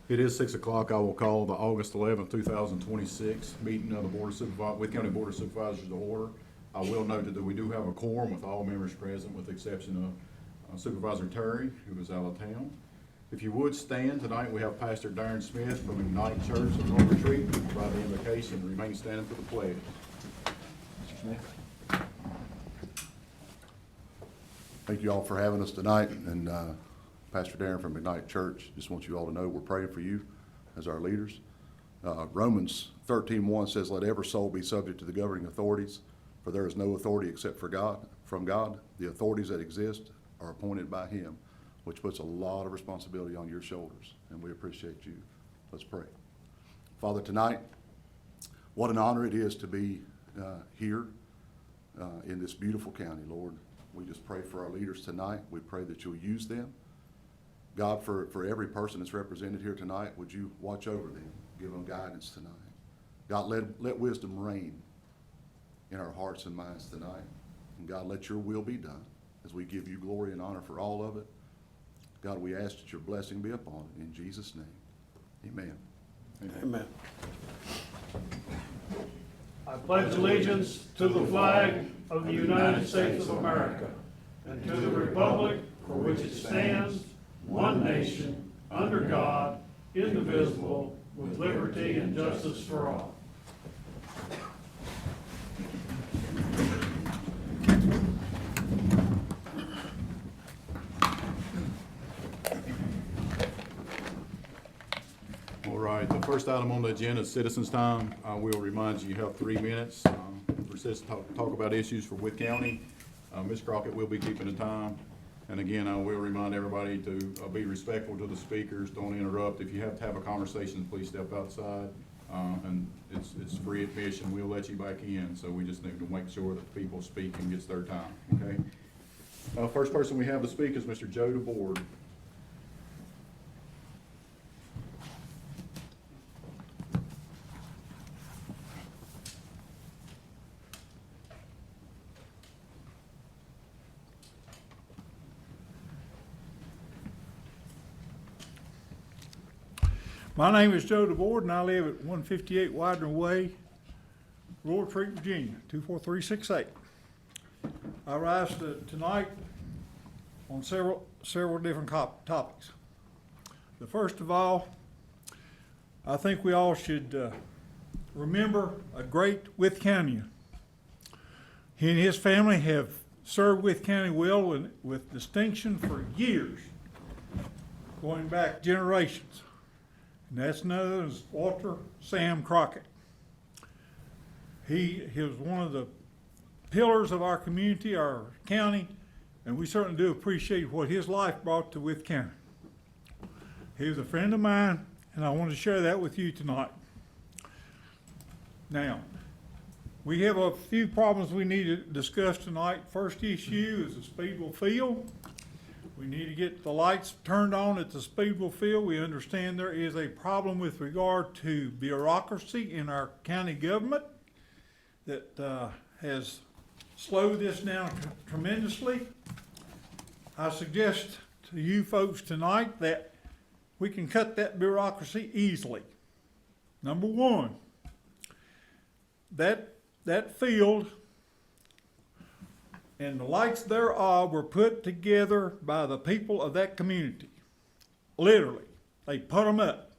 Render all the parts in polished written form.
It is 6 o'clock. I will call the August 11th, 2026 meeting of the Wythe County Board of Supervisors to order. I will note that we do have a quorum with all members present with the exception of Supervisor Terry, who is out of town. If you would stand tonight, we have Pastor Darren Smith from Ignite Church of Home Retreat to provide the invocation and remain standing for the pledge. Mr. Smith. Thank you all for having us tonight, and Pastor Darren from Ignite Church, just want you all to know we're praying for you as our leaders. Romans 13:1 says, "Let every soul be subject to the governing authorities, for there is no authority except from God. The authorities that exist are appointed by Him," which puts a lot of responsibility on your shoulders, and we appreciate you. Let's pray. Father, tonight, what an honor it is to be here in this beautiful county, Lord. We just pray for our leaders tonight. We pray that you'll use them. God, for every person that's represented here tonight, would you watch over them, give them guidance tonight. God, let wisdom reign in our hearts and minds tonight. And God, let your will be done as we give you glory and honor for all of it. God, we ask that your blessing be upon it in Jesus' name. Amen. Amen. I pledge allegiance to the flag of the United States of America and to the republic for which it stands, one nation, under God, indivisible, with liberty and justice for all. All right, the first item on the agenda is citizens' time. I will remind you, you have 3 minutes for citizens to talk about issues for Wythe County. Ms. Crockett will be keeping the time. And again, I will remind everybody to be respectful to the speakers, don't interrupt. If you have to have a conversation, please step outside. And it's free admission, we'll let you back in. So we just need to make sure that people speak and gets their time, okay? First person we have to speak is Mr. Joe DeBoard. My name is Joe DeBoard, and I live at 158 Wythe Way, Royal Retreat, Virginia, 24368. I rise tonight on several different topics. The first of all, I think we all should remember a great Wythe County. He and his family have served Wythe County well with distinction for years, going back generations. And that's known as Walter Sam Crockett. He was one of the pillars of our community, our county, and we certainly do appreciate what his life brought to Wythe County. He was a friend of mine, and I want to share that with you tonight. Now, we have a few problems we need to discuss tonight. First issue is the Speedwell Field. We need to get the lights turned on at the Speedwell Field. We understand there is a problem with regard to bureaucracy in our county government that has slowed this down tremendously. I suggest to you folks tonight that we can cut that bureaucracy easily. Number one, that field and the lights thereof were put together by the people of that community. Literally, they put them up.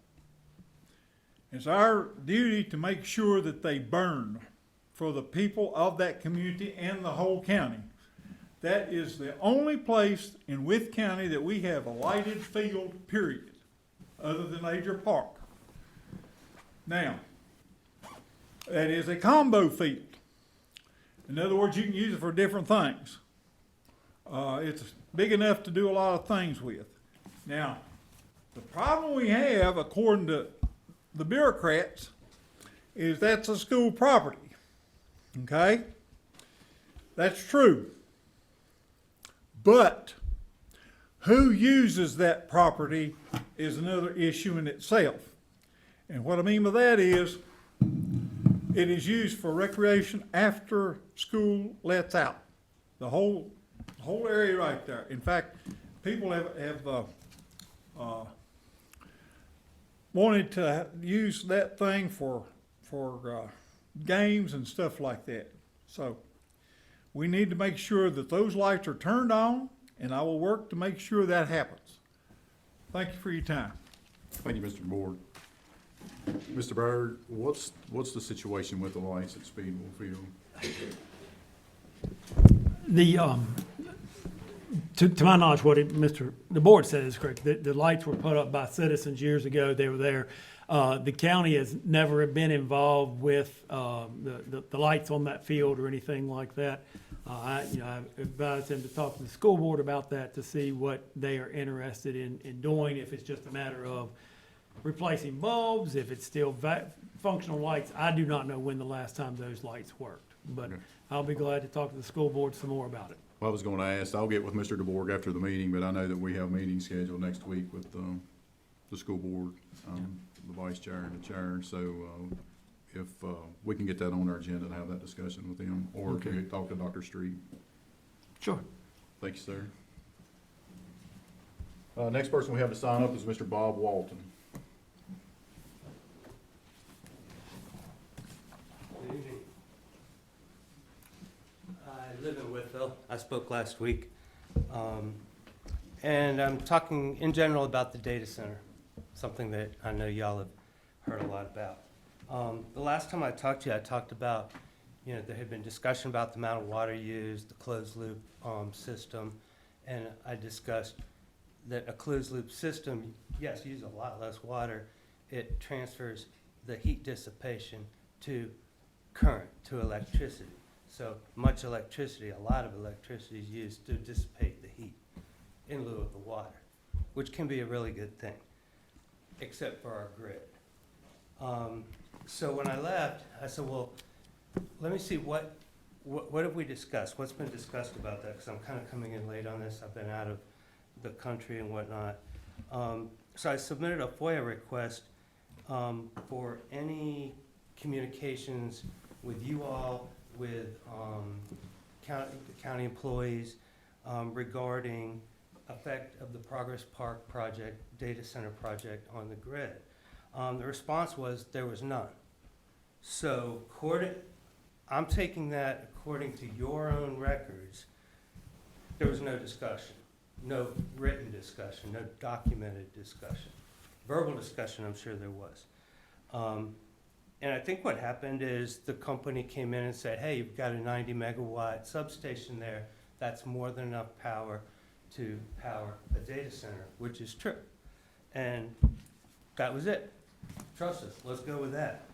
It's our duty to make sure that they burn for the people of that community and the whole county. That is the only place in Wythe County that we have a lighted field, period, other than Ager Park. Now, that is a combo field. In other words, you can use it for different things. It's big enough to do a lot of things with. Now, the problem we have, according to the bureaucrats, is that's a school property. Okay? That's true. But who uses that property is another issue in itself. And what I mean by that is, it is used for recreation after school lets out. The whole area right there. In fact, people have wanted to use that thing for games and stuff like that. So we need to make sure that those lights are turned on, and I will work to make sure that happens. Thank you for your time. Thank you, Mr. Board. Mr. Byrd, what's the situation with the lights at Speedwell Field? The, to my knowledge, the board said is correct. The lights were put up by citizens years ago. They were there. The county has never been involved with, the lights on that field or anything like that. I advised them to talk to the school board about that to see what they are interested in doing, if it's just a matter of replacing bulbs, if it's still functional lights. I do not know when the last time those lights worked, but Okay. I'll be glad to talk to the school board some more about it. Well, I was gonna ask, I'll get with Mr. DeBorg after the meeting, but I know that we have meetings scheduled next week with, the school board, the vice chair and the chair, so, if, we can get that on our agenda and have that discussion with them, or if Okay. we talk to Dr. Street. Sure. Thank you, sir. Next person we have to sign up is Mr. Bob Walton. Good evening. I live in Wythe. I spoke last week. And I'm talking in general about the data center, something that I know y'all have heard a lot about. The last time I talked to you, I talked about, there had been discussion about the amount of water used, the closed loop system, and I discussed that a closed loop system, yes, uses a lot less water. It transfers the heat dissipation to current, to electricity. So much electricity, a lot of electricity is used to dissipate the heat in lieu of the water, which can be a really good thing, except for our grid. So when I left, I said, well, let me see what have we discussed? What's been discussed about that? Because I'm kind of coming in late on this. I've been out of the country and whatnot. So I submitted a FOIA request for any communications with you all, with county employees regarding effect of the Progress Park project, data center project on the grid. The response was there was none. So I'm taking that according to your own records, there was no discussion, no written discussion, no documented discussion. Verbal discussion, I'm sure there was. And I think what happened is the company came in and said, hey, you've got a 90 megawatt substation there. That's more than enough power to power a data center, which is true. And that was it. Trust us, let's go with that.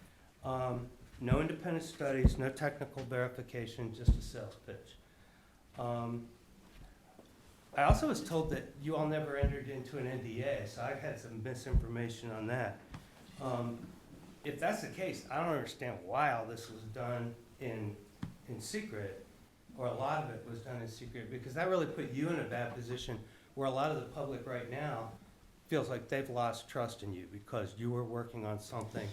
No independent studies, no technical verification, just a sales pitch. I also was told that you all never entered into an NDA, so I had some misinformation on that. If that's the case, I don't understand why all this was done in secret, or a lot of it was done in secret, because that really put you in a bad position where a lot of the public right now feels like they've lost trust in you because you were working on something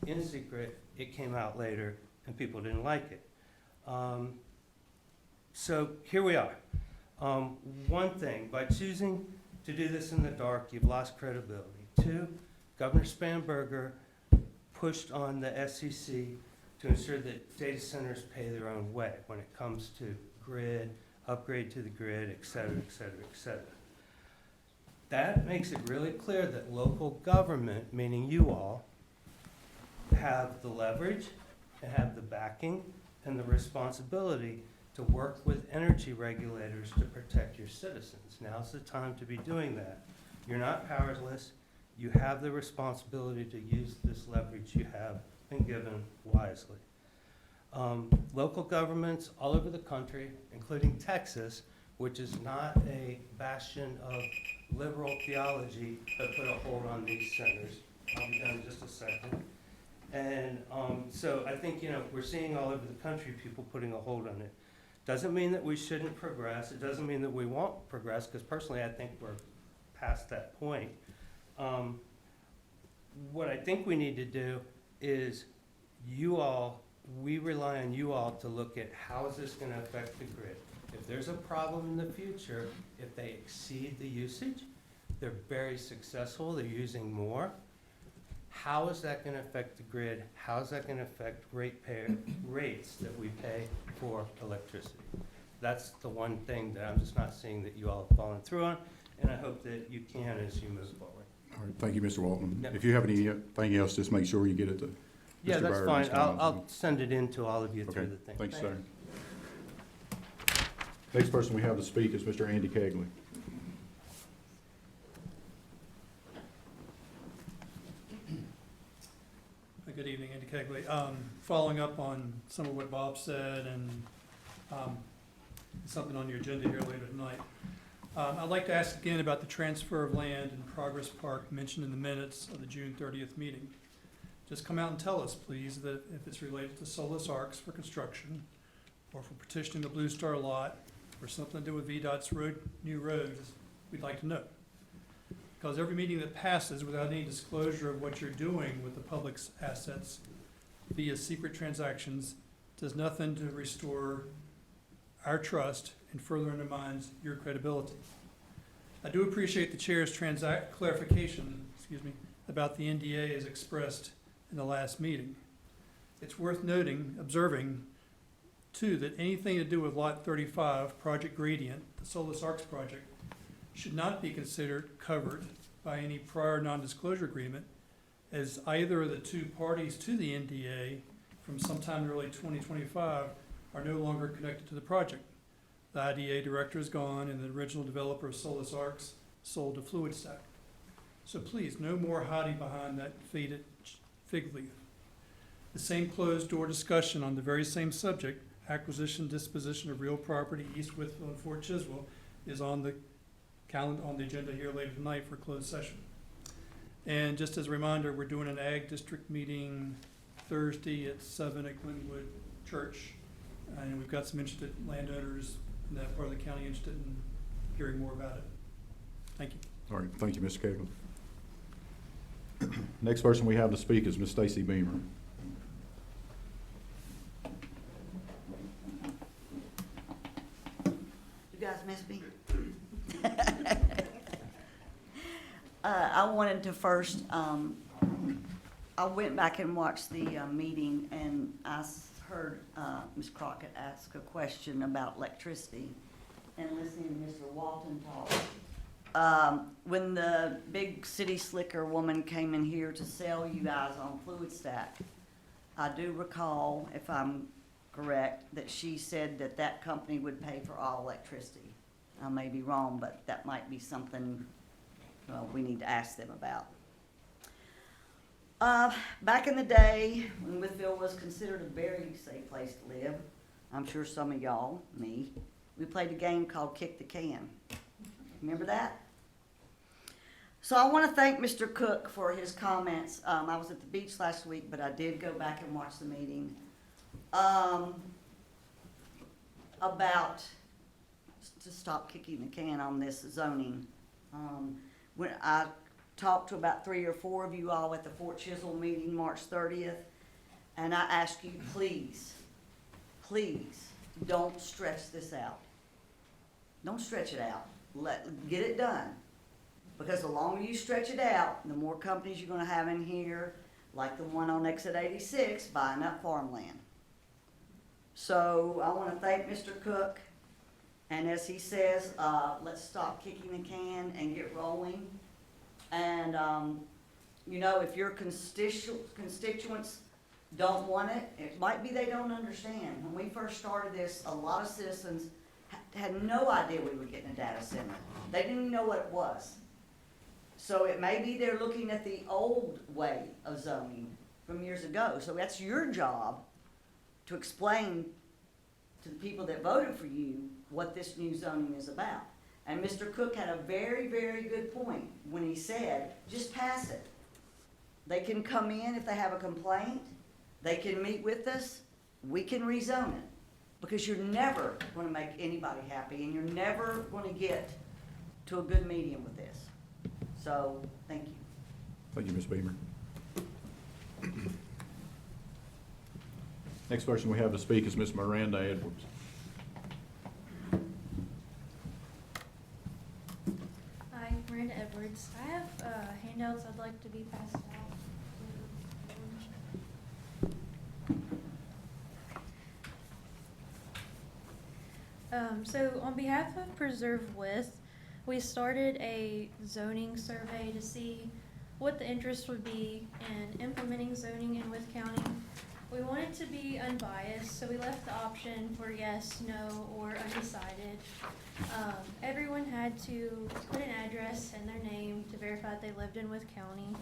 in secret, it came out later, and people didn't like it. So here we are. One thing, by choosing to do this in the dark, you've lost credibility. Two, Governor Spanberger pushed on the SEC to ensure that data centers pay their own way when it comes to grid, upgrade to the grid, et cetera, et cetera, et cetera. That makes it really clear that local government, meaning you all, have the leverage and have the backing and the responsibility to work with energy regulators to protect your citizens. Now's the time to be doing that. You're not powerless. You have the responsibility to use this leverage you have been given wisely. Local governments all over the country, including Texas, which is not a bastion of liberal theology, have put a hold on these centers. I'll be done in just a second. And so I think, we're seeing all over the country people putting a hold on it. Doesn't mean that we shouldn't progress. It doesn't mean that we won't progress, because personally I think we're past that point. What I think we need to do is we rely on you all to look at how is this going to affect the grid. If there's a problem in the future, if they exceed the usage, they're very successful, they're using more, How is that gonna affect the grid? How is that gonna affect rates that we pay for electricity? That's the one thing that I'm just not seeing that you all have fallen through on, and I hope that you can as you move forward. All right, thank you, Mr. Waltman. Yep. If you have anything else, just make sure you get it to Yeah, Mr. that's Byer and fine. Ms. I'll Collins. send it in to all of you Okay, through the thing. thanks, sir. Next person we have to speak is Mr. Andy Kegley. Good evening, Andy Kegley. Following up on some of what Bob said and something on your agenda here later tonight. I'd like to ask again about the transfer of land in Progress Park mentioned in the minutes of the June 30th meeting. Just come out and tell us, please, that if it's related to Solus Arcs for construction, or for petitioning the Blue Star lot, or something to do with VDOT's new roads, we'd like to know. Because every meeting that passes without any disclosure of what you're doing with the public's assets via secret transactions does nothing to restore our trust and further undermines your credibility. I do appreciate the chair's clarification, about the NDA as expressed in the last meeting. It's worth observing, too, that anything to do with Lot 35, Project Gradient, the Solus Arcs project, should not be considered covered by any prior non-disclosure agreement, as either of the two parties to the NDA from sometime in early 2025 are no longer connected to the project. The IDA director is gone, and the original developer of Solus Arcs sold to Fluid Stack. So please, no more hiding behind that faded fig leaf. The same closed-door discussion on the very same subject, acquisition, disposition of real property, East Wythe and Fort Chiswell, is on the agenda here later tonight for closed session. And just as a reminder, we're doing an Ag District meeting Thursday at 7 at Glenwood Church. And we've got some interested landowners in that part of the county interested in hearing more about it. Thank you. All right, thank you, Mr. Kegley. Next person we have to speak is Ms. Stacy Beamer. You guys miss me? I wanted to first, I went back and watched the meeting, and I heard Ms. Crockett ask a question about electricity, and listening to Mr. Walton talk. When the big city slicker woman came in here to sell you guys on Fluid Stack, I do recall, if I'm correct, that she said that that company would pay for all electricity. I may be wrong, but that might be something we need to ask them about. Back in the day, when Wytheville was considered a very safe place to live, I'm sure some of y'all, me, we played a game called Kick the Can. Remember that? So I want to thank Mr. Cook for his comments. I was at the beach last week, but I did go back and watch the meeting. About to stop kicking the can on this zoning. When I talked to about 3 or 4 of you all at the Fort Chiswell meeting March 30th, and I ask you, please, please, don't stretch this out. Don't stretch it out. Get it done. Because the longer you stretch it out, the more companies you're gonna have in here, like the one on exit 86, buying up farmland. So I wanna thank Mr. Cook, and as he says, let's stop kicking the can and get rolling. And, you know, if your constituents don't want it, it might be they don't understand. When we first started this, a lot of citizens had no idea we were getting a data center. They didn't even know what it was. So it may be they're looking at the old way of zoning from years ago. So that's your job to explain to the people that voted for you what this new zoning is about. And Mr. Cook had a very, very good point when he said, just pass it. They can come in if they have a complaint. They can meet with us. We can rezone it. Because you're never going to make anybody happy, and you're never going to get to a good medium with this. So, thank you. Thank you, Ms. Beamer. Next person we have to speak is Ms. Miranda Edwards. Hi, Miranda Edwards. I have handouts I'd like to be passed out. So on behalf of Preserve Wythe, we started a zoning survey to see what the interest would be in implementing zoning in Wythe County. We wanted to be unbiased, so we left the option for yes, no, or undecided. Everyone had to put an address and their name to verify that they lived in Wythe County.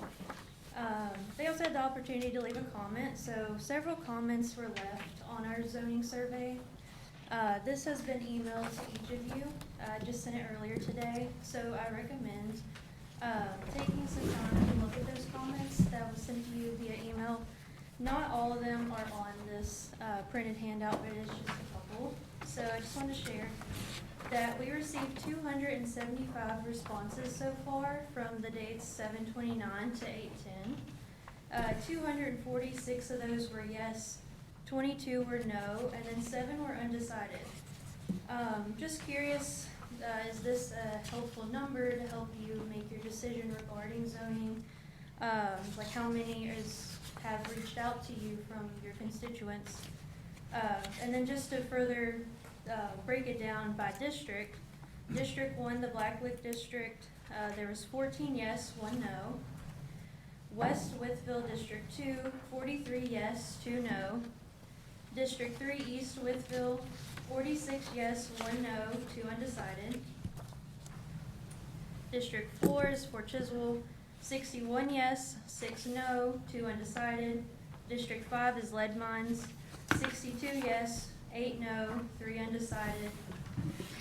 They also had the opportunity to leave a comment, so several comments were left on our zoning survey. This has been emailed to each of you. I just sent it earlier today, so I recommend taking some time to look at those comments that was sent to you via email. Not all of them are on this printed handout, but it is just a couple. So I just wanted to share that we received 275 responses so far from the dates 7/29 to 8/10. 246 of those were yes, 22 were no, and then 7 were undecided. Just curious, is this a helpful number to help you make your decision regarding zoning? Like how many have reached out to you from your constituents? And then just to further break it down by district, District 1, the Blacklick District, there was 14 yes, 1 no. West Wytheville District 2, 43 yes, 2 no. District 3, East Wytheville, 46 yes, 1 no, 2 undecided. District 4 is Fort Chiswell, 61 yes, 6 no, 2 undecided. District 5 is Lead Mines, 62 yes, 8 no, 3 undecided.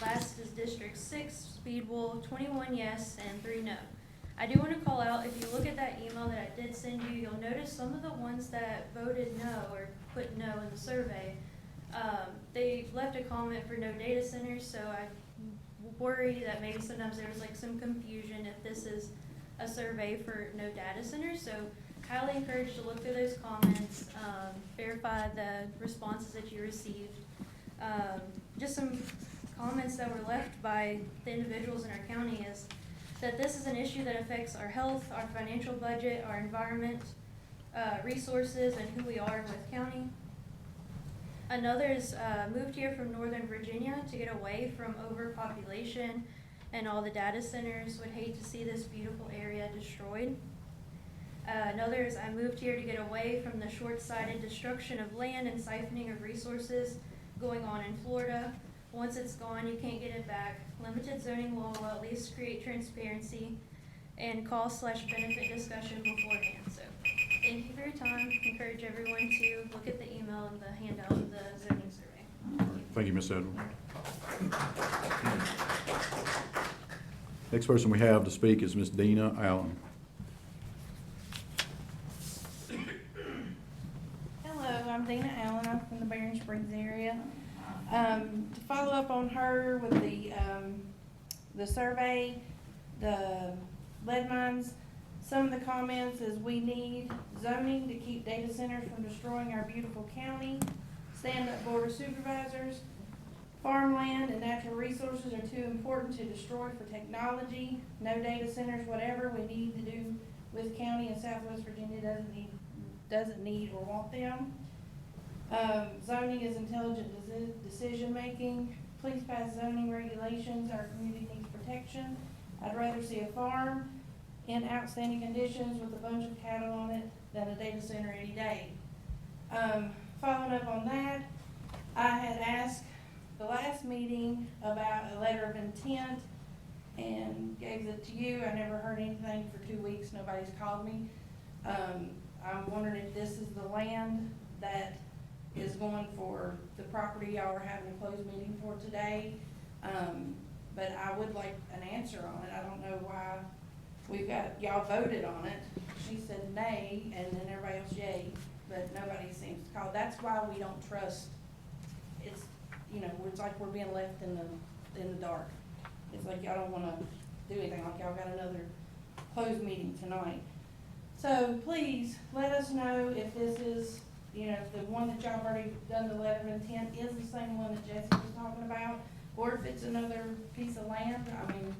Last is District 6, Speedwell, 21 yes and 3 no. I do want to call out, if you look at that email that I did send you, you'll notice some of the ones that voted no or put no in the survey, they left a comment for no data centers, so I worry that maybe sometimes there was like some confusion if this is a survey for no data centers. So highly encouraged to look through those comments, verify the responses that you received. Just some comments that were left by the individuals in our county is that this is an issue that affects our health, our financial budget, our environment, resources, and who we are in Wythe County. Another is moved here from Northern Virginia to get away from overpopulation and all the data centers. Would hate to see this beautiful area destroyed. Another is I moved here to get away from the short-sighted destruction of land and siphoning of resources going on in Florida. Once it's gone, you can't get it back. Limited zoning law will at least create transparency and cost/benefit discussion beforehand. So thank you for your time. Encourage everyone to look at the email and the handout of the zoning survey. Thank you, Ms. Edwards. Next person we have to speak is Ms. Dina Allen. Hello, I'm Dina Allen. I'm from the Barron Springs area. To follow up on her with the survey, the lead mines, some of the comments is we need zoning to keep data centers from destroying our beautiful county. Stand-up board of supervisors. Farmland and natural resources are too important to destroy for technology. No data centers, whatever we need to do with county and Southwest Virginia doesn't need or want them. Zoning is intelligent decision-making. Please pass zoning regulations. Our community needs protection. I'd rather see a farm in outstanding conditions with a bunch of cattle on it than a data center any day. Following up on that, I had asked the last meeting about a letter of intent and gave it to you. I never heard anything for 2 weeks. Nobody's called me. I'm wondering if this is the land that is going for the property y'all are having a closed meeting for today. But I would like an answer on it. I don't know why y'all voted on it. She said nay, and then everybody else yay, but nobody seems to call. That's why we don't trust. It's, it's like we're being left in the dark. It's like y'all don't wanna do anything, like y'all got another closed meeting tonight. So please, let us know if this is, if the one that y'all have already done the letter of intent is the same one that Jesse was talking about, or if it's another piece of land. I mean,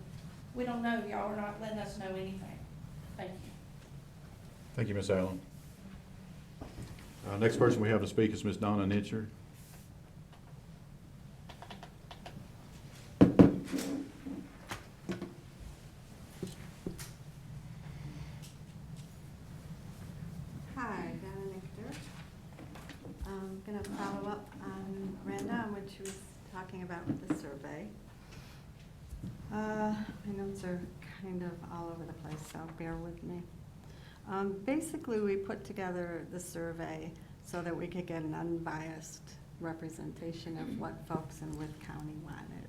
we don't know. Y'all are not letting us know anything. Thank you. Thank you, Ms. Allen. Next person we have to speak is Ms. Donna Nitcher. what she was talking about with the survey. My notes are kind of all over the place, so bear with me. Basically, we put together the survey so that we could get an unbiased representation of what folks in Wythe County wanted.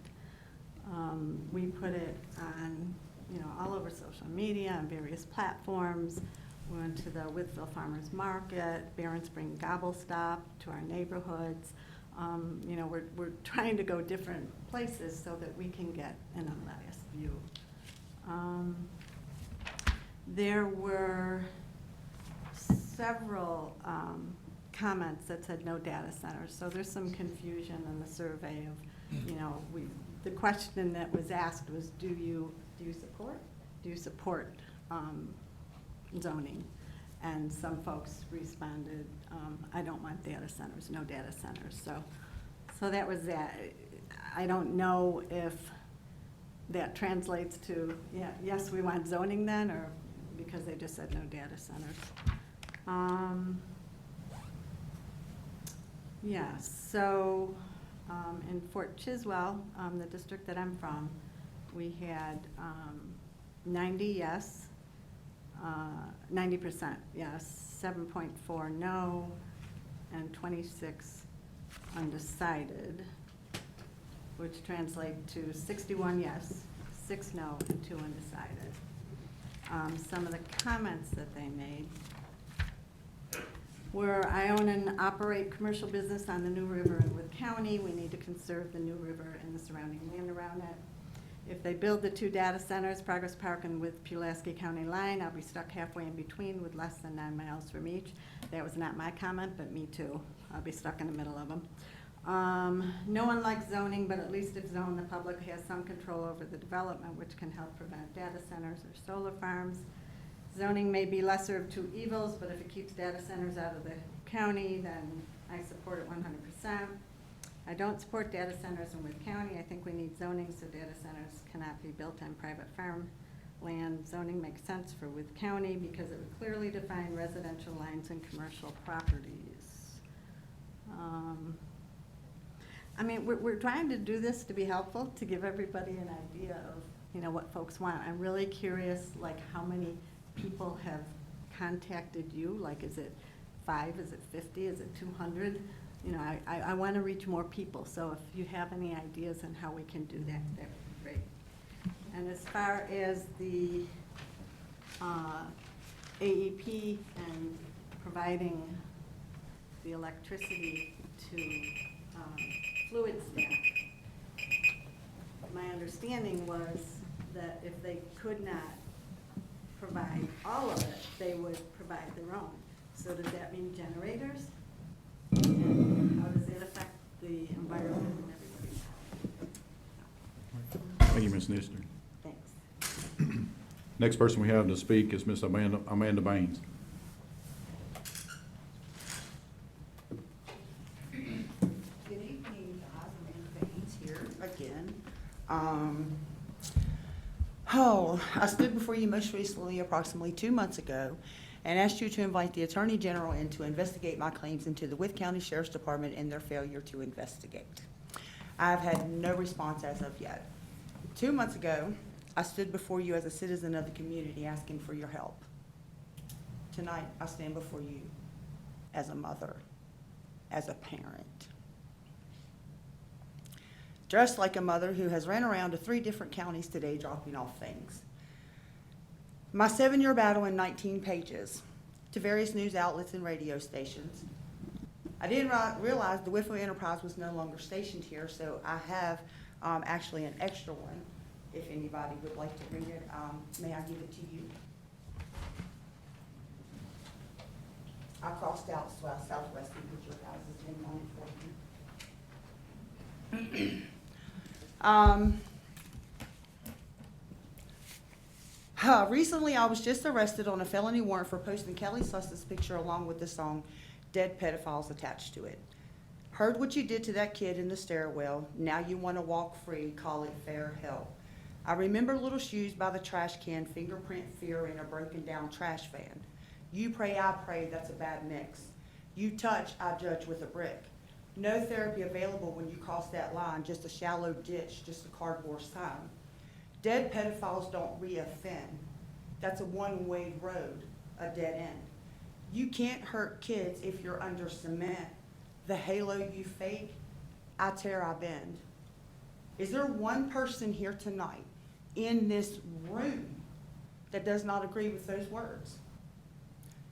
We put it on, all over social media, on various platforms. We went to the Wytheville Farmers Market, Barron Spring Gobble Stop, to our neighborhoods. We're trying to go different places so that we can get an unbiased view. There were several comments that said no data centers, so there's some confusion in the survey of, the question that was asked was, do you support zoning? And some folks responded, I don't want data centers, no data centers. So that was that. I don't know if that translates to, yes, we want zoning then, or because they just said no data centers. So in Fort Chiswell, the district that I'm from, we had 90 yes, 90% yes, 7.4 no, and 26 undecided, which translate to 61 yes, 6 no, and 2 undecided. Some of the comments that they made were, I own and operate commercial business on the New River in Wythe County. We need to conserve the New River and the surrounding land around it. If they build the 2 data centers, Progress Park and with Pulaski County line, I'll be stuck halfway in between with less than 9 miles from each. That was not my comment, but me too. I'll be stuck in the middle of them. No one likes zoning, but at least if zoned, the public has some control over the development, which can help prevent data centers or solar farms. Zoning may be lesser of 2 evils, but if it keeps data centers out of the county, then I support it 100%. I don't support data centers in Wythe County. I think we need zoning so data centers cannot be built on private farm land. Zoning makes sense for Wythe County because it would clearly define residential lines and commercial properties. We're trying to do this to be helpful, to give everybody an idea of, what folks want. I'm really curious, how many people have contacted you? Is it 5? Is it 50? Is it 200? I want to reach more people, so if you have any ideas on how we can do that, that would be great. And as far as the AEP and providing the electricity to fluid stack, my understanding was that if they could not provide all of it, they would provide their own. So does that mean generators? And how does that affect the environment and everybody? Thank you, Ms. Nister. Thanks. Next person we have to speak is Ms. Amanda Baines. Good evening, guys. Amanda Baines here again. I stood before you most recently, approximately 2 months ago, and asked you to invite the Attorney General in to investigate my claims into the Wythe County Sheriff's Department and their failure to investigate. I've had no response as of yet. 2 months ago, I stood before you as a citizen of the community asking for your help. Tonight, I stand before you as a mother, as a parent. Dressed like a mother who has ran around to 3 different counties today dropping off things. My 7-year battle in 19 pages to various news outlets and radio stations. I didn't realize the Wytheville Enterprise was no longer stationed here, so I have actually an extra one if anybody would like to read it. May I give it to you? I crossed out Southwest because your guys' name on it for you. Recently, I was just arrested on a felony warrant for posting Kelly Suss's picture along with the song Dead Pedophiles attached to it. Heard what you did to that kid in the stairwell. Now you want to walk free, call it fair hell. I remember little shoes by the trash can, fingerprint fear in a broken down trash van. You pray, I pray, that's a bad mix. You touch, I judge with a brick. No therapy available when you cross that line, just a shallow ditch, just a cardboard sign. Dead pedophiles don't re-offend. That's a one-way road, a dead end. You can't hurt kids if you're under cement. The halo you fake, I tear, I bend. Is there one person here tonight in this room that does not agree with those words?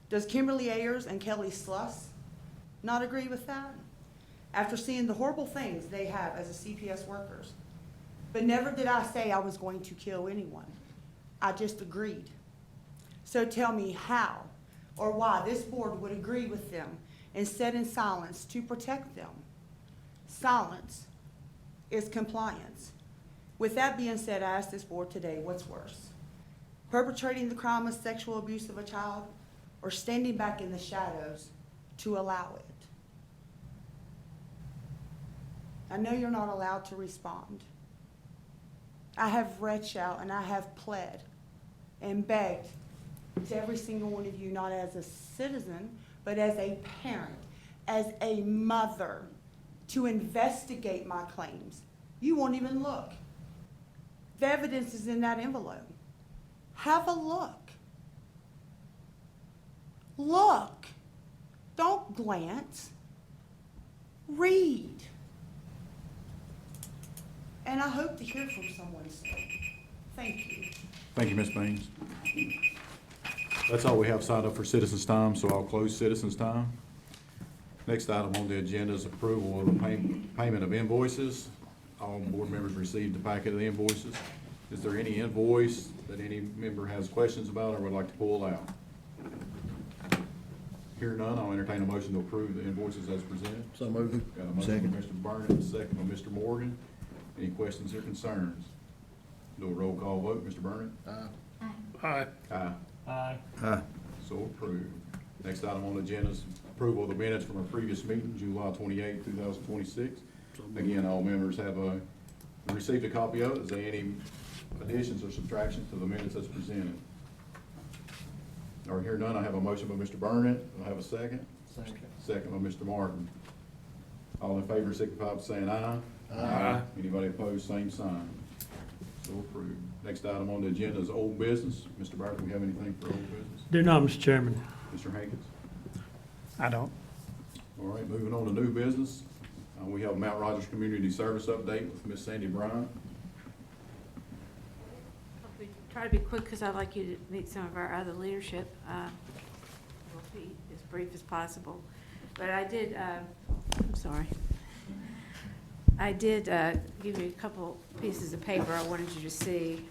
Does Kimberly Ayers and Kelly Sluss not agree with that? After seeing the horrible things they have as a CPS workers. But never did I say I was going to kill anyone. I just agreed. So tell me how or why this board would agree with them and sit in silence to protect them. Silence is compliance. With that being said, I ask this board today, what's worse? Perpetrating the crime of sexual abuse of a child or standing back in the shadows to allow it? I know you're not allowed to respond. I have reached out and I have pled and begged to every single one of you, not as a citizen, but as a parent, as a mother, to investigate my claims. You won't even look. The evidence is in that envelope. Have a look. Look. Don't glance. Read. And I hope to hear from someone soon. Thank you. Thank you, Ms. Baines. That's all we have signed up for citizens' time, so I'll close citizens' time. Next item on the agenda is approval of the payment of invoices. All board members received a packet of the invoices. Is there any invoice that any member has questions about or would like to pull out? Hear none, I'll entertain a motion to approve the invoices as presented. So moved. Got a motion by Mr. Burnett, a second by Mr. Morgan. Any questions or concerns? Do a roll call vote. Mr. Burnett? Aye. Aye. Aye. So approved. Next item on the agenda is approval of the minutes from our previous meeting, July 28, 2026. Again, all members have received a copy of it. Is there any additions or subtractions to the minutes as presented? Or hear none, I have a motion by Mr. Burnett. Do I have a second? Second by Mr. Martin. All in favor signify by saying aye. Aye. Anybody opposed, same sign. So approved. Next item on the agenda is old business. Mr. Burke, do we have anything for old business? Do not, Mr. Chairman. Mr. Hankins? I don't. All right, moving on to new business. We have Mount Rogers Community Service update with Miss Sandy Bryant. Try to be quick because I'd like you to meet some of our other leadership. We'll be as brief as possible. But I did, I'm sorry. I did give you a couple pieces of paper I wanted you to see.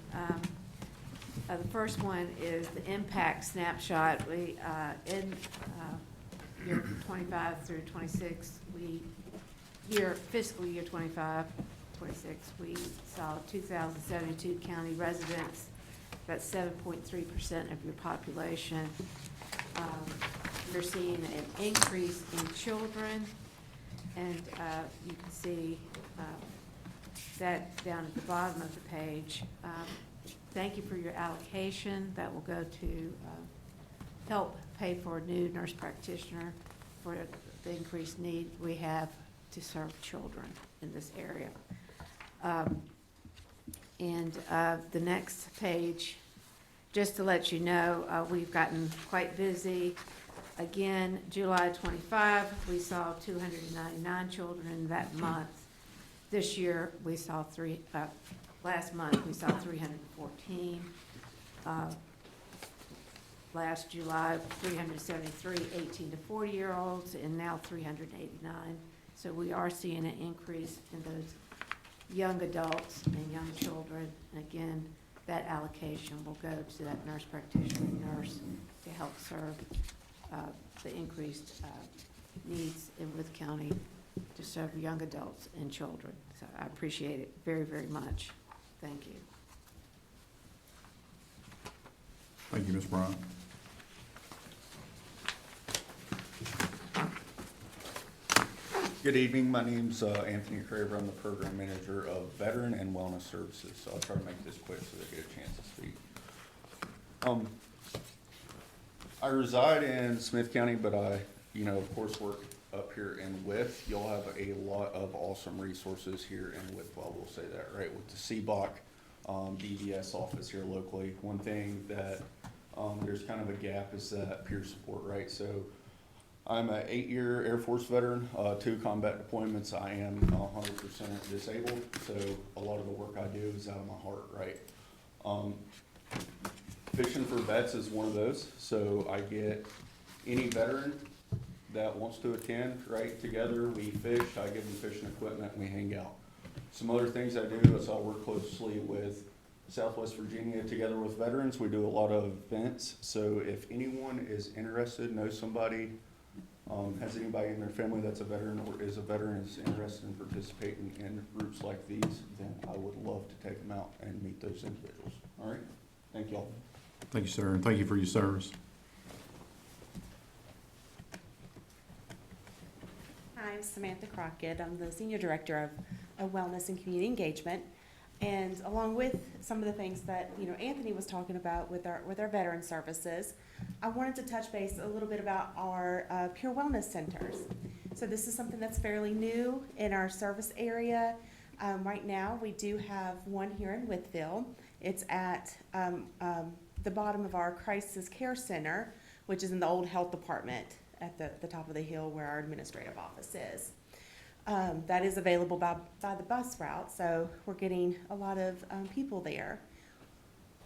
The first one is the impact snapshot. We, in year 25 through 26, fiscal year 25, 26, we saw 2,072 county residents, about 7.3% of your population. You're seeing an increase in children, and you can see that down at the bottom of the page. Thank you for your allocation. That will go to help pay for a new nurse practitioner for the increased need we have to serve children in this area. The next page, just to let you know, we've gotten quite busy. Again, July 25, we saw 299 children in that month. This year, we saw last month, we saw 314. Last July, 373 18 to 40-year-olds, and now 389. So we are seeing an increase in those young adults and young children. And again, that allocation will go to that nurse practitioner nurse to help serve the increased needs in Wythe County to serve young adults and children. So I appreciate it very, very much. Thank you. Thank you, Ms. Bryant. Good evening. My name's Anthony Craver. I'm the Program Manager of Veteran and Wellness Services. So I'll try to make this quick so they get a chance to speak. I reside in Smith County, but I, of course, work up here in Wythe. You'll have a lot of awesome resources here in Wythe, well, we'll say that, right, with the CBOC, DDS office here locally. One thing that, there's kind of a gap is that peer support, right? So I'm an 8-year Air Force veteran, 2 combat deployments. I am 100% disabled, so a lot of the work I do is out of my heart, right? Fishing for vets is one of those, so I get any veteran that wants to attend, right, together, we fish, I give them fishing equipment, and we hang out. Some other things I do is I'll work closely with Southwest Virginia together with veterans. We do a lot of events, so if anyone is interested, knows somebody, has anybody in their family that's a veteran or is a veteran is interested in participating in groups like these, then I would love to take them out and meet those individuals. All right, thank y'all. Thank you, sir, and thank you for your service. I'm Samantha Crockett. I'm the Senior Director of Wellness and Community Engagement. And along with some of the things that, Anthony was talking about with our veteran services, I wanted to touch base a little bit about our Pure Wellness Centers. So this is something that's fairly new in our service area. Right now, we do have one here in Wytheville. It's at the bottom of our Crisis Care Center, which is in the old health department at the top of the hill where our administrative office is. That is available by the bus route, so we're getting a lot of people there.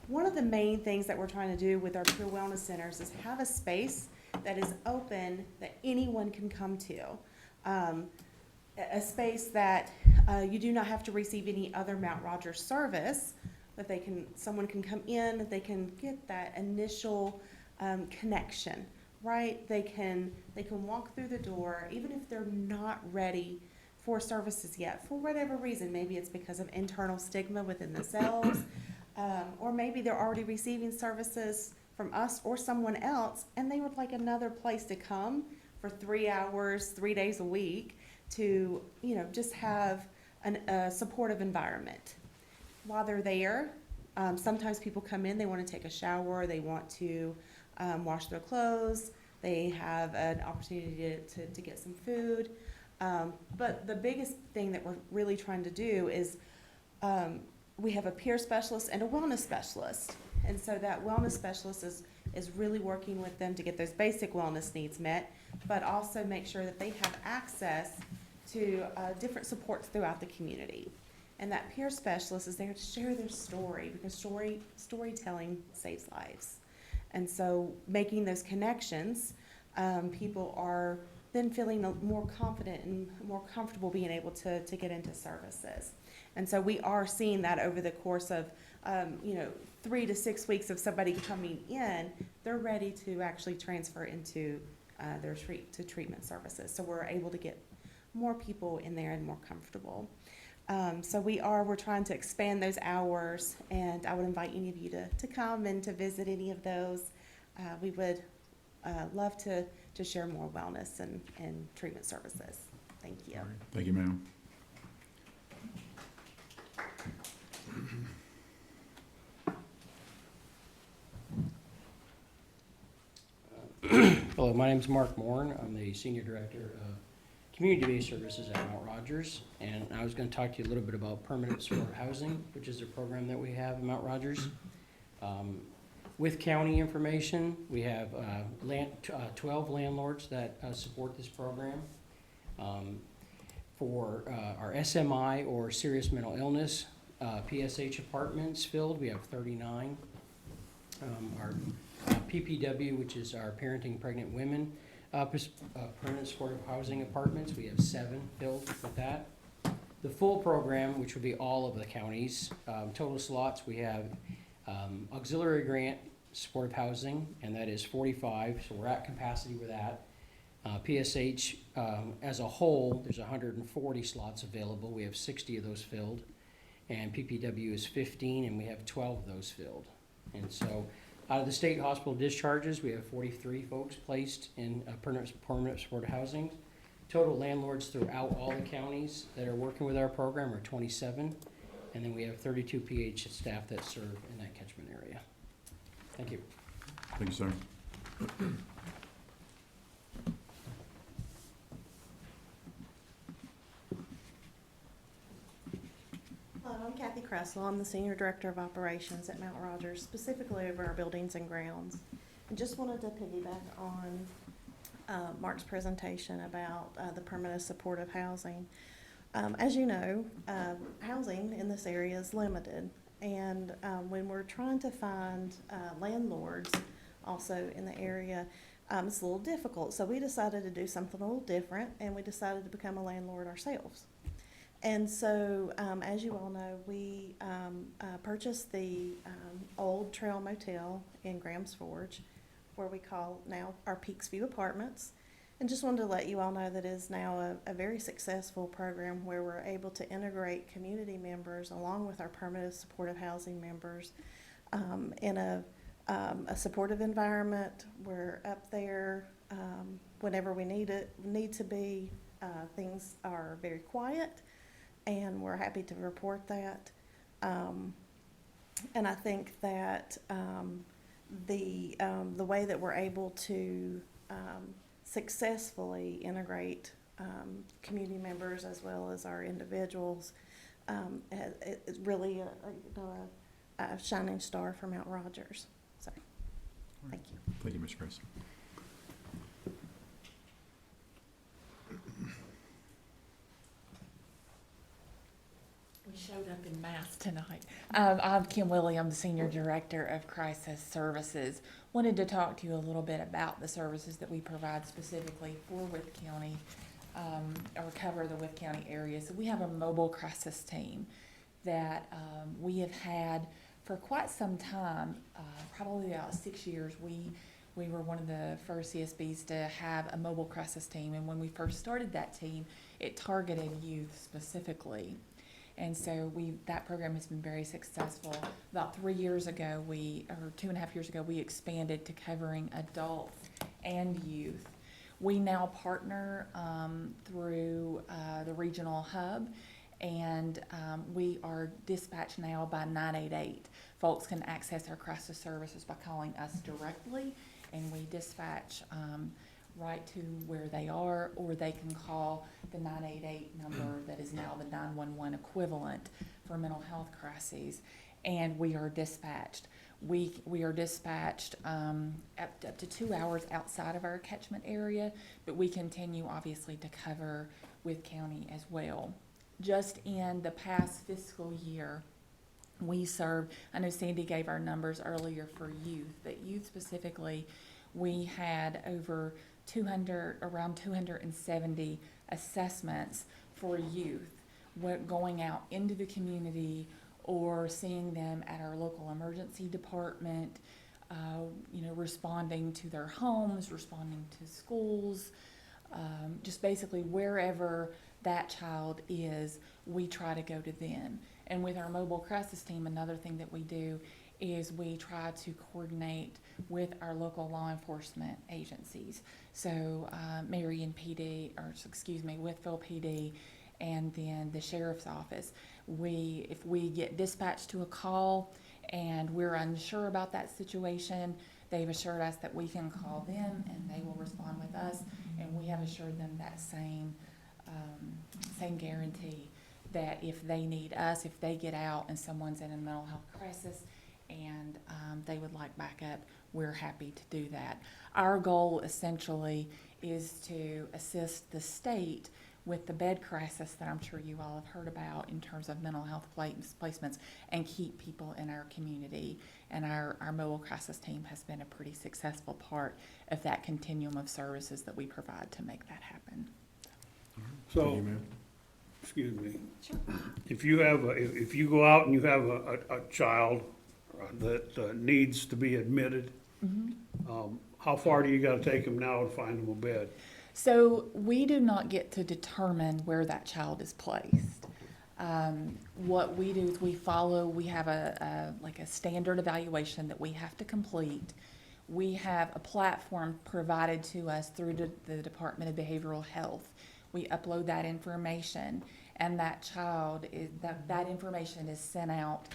One of the main things that we're trying to do with our Pure Wellness Centers is have a space that is open that anyone can come to. A space that you do not have to receive any other Mount Rogers service, that someone can come in, they can get that initial connection, right? They can walk through the door, even if they're not ready for services yet, for whatever reason. Maybe it's because of internal stigma within themselves, or maybe they're already receiving services from us or someone else, and they would like another place to come for 3 hours, 3 days a week to, just have a supportive environment. While they're there, sometimes people come in, they want to take a shower, they want to wash their clothes, they have an opportunity to get some food. But the biggest thing that we're really trying to do is we have a peer specialist and a wellness specialist. And so that wellness specialist is really working with them to get those basic wellness needs met, but also make sure that they have access to different supports throughout the community. And that peer specialist is there to share their story, because storytelling saves lives. And so making those connections, people are then feeling more confident and more comfortable being able to get into services. And so we are seeing that over the course of 3 to 6 weeks of somebody coming in, they're ready to actually transfer into their treatment services. So we're able to get more people in there and more comfortable. So we're trying to expand those hours, and I would invite any of you to come and to visit any of those. We would love to share more wellness and treatment services. Thank you. Thank you, ma'am. Hello, my name is Mark Moore. I'm the Senior Director of Community-Based Services at Mount Rogers, and I was going to talk to you a little bit about permanent supportive housing, which is a program that we have in Mount Rogers. With county information, we have 12 landlords that support this program. For our SMI, or serious mental illness, PSH apartments filled, we have 39. Our PPW, which is our parenting pregnant women, permanent supportive housing apartments, we have 7 filled with that. The full program, which would be all of the counties, total slots, we have auxiliary grant supportive housing, and that is 45, so we're at capacity with that. PSH as a whole, there's 140 slots available. We have 60 of those filled, and PPW is 15, and we have 12 of those filled. And so out of the state hospital discharges, we have 43 folks placed in permanent supportive housing. Total landlords throughout all the counties that are working with our program are 27, and then we have 32 PH staff that serve in that catchment area. Thank you. Thank you, sir. Kressel. I'm the Senior Director of Operations at Mount Rogers, specifically over our buildings and grounds. And just wanted to piggyback on Mark's presentation about the permanent supportive housing. As you know, housing in this area is limited. And when we're trying to find landlords also in the area, it's a little difficult. So we decided to do something a little different, and we decided to become a landlord ourselves. And so, as you all know, we purchased the old Trail Motel in Graham's Forge, where we call now our Peaks View Apartments. And just wanted to let you all know that it is now a very successful program where we're able to integrate community members along with our permanent supportive housing members in a supportive environment. We're up there whenever we need to be. Things are very quiet, and we're happy to report that. And I think that the way that we're able to successfully integrate community members as well as our individuals is really a shining star for Mount Rogers. So, thank you. Thank you, Ms. Grace. We showed up in mass tonight. I'm Kim Williams, Senior Director of Crisis Services. Wanted to talk to you a little bit about the services that we provide specifically for Wythe County, or cover the Wythe County area. So we have a mobile crisis team that we have had for quite some time, probably about 6 years. We were one of the first CSBs to have a mobile crisis team, and when we first started that team, it targeted youth specifically. And so that program has been very successful. About 3 years ago, or 2.5 years ago, we expanded to covering adults and youth. We now partner through the regional hub, and we are dispatched now by 988. Folks can access our crisis services by calling us directly, and we dispatch right to where they are, or they can call the 988 number that is now the 911 equivalent for mental health crises, and we are dispatched. We are dispatched up to 2 hours outside of our catchment area, but we continue obviously to cover Wythe County as well. Just in the past fiscal year, we served, I know Sandy gave our numbers earlier for youth, but youth specifically, we had around 270 assessments for youth, going out into the community or seeing them at our local emergency department, responding to their homes, responding to schools, just basically wherever that child is, we try to go to them. And with our mobile crisis team, another thing that we do is we try to coordinate with our local law enforcement agencies. So Marion PD, Wytheville PD, and then the sheriff's office. If we get dispatched to a call and we're unsure about that situation, they've assured us that we can call them and they will respond with us, and we have assured them that same guarantee that if they need us, if they get out and someone's in a mental health crisis and they would like backup, we're happy to do that. Our goal essentially is to assist the state with the bed crisis that I'm sure you all have heard about in terms of mental health placements, and keep people in our community. And our mobile crisis team has been a pretty successful part of that continuum of services that we provide to make that happen. So, excuse me. Sure. If you go out and you have a child that needs to be admitted, how far do you gotta take them now to find them a bed? So we do not get to determine where that child is placed. What we do is we have a standard evaluation that we have to complete. We have a platform provided to us through the Department of Behavioral Health. We upload that information, and that information is sent out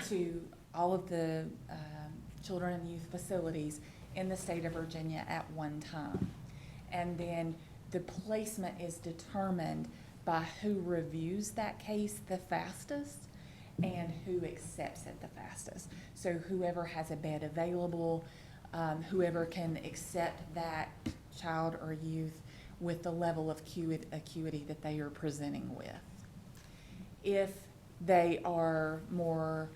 to all of the children and youth facilities in the state of Virginia at one time. And then the placement is determined by who reviews that case the fastest. and who accepts it the fastest. So whoever has a bed available, whoever can accept that child or youth with the level of acuity that they are presenting with. If they are more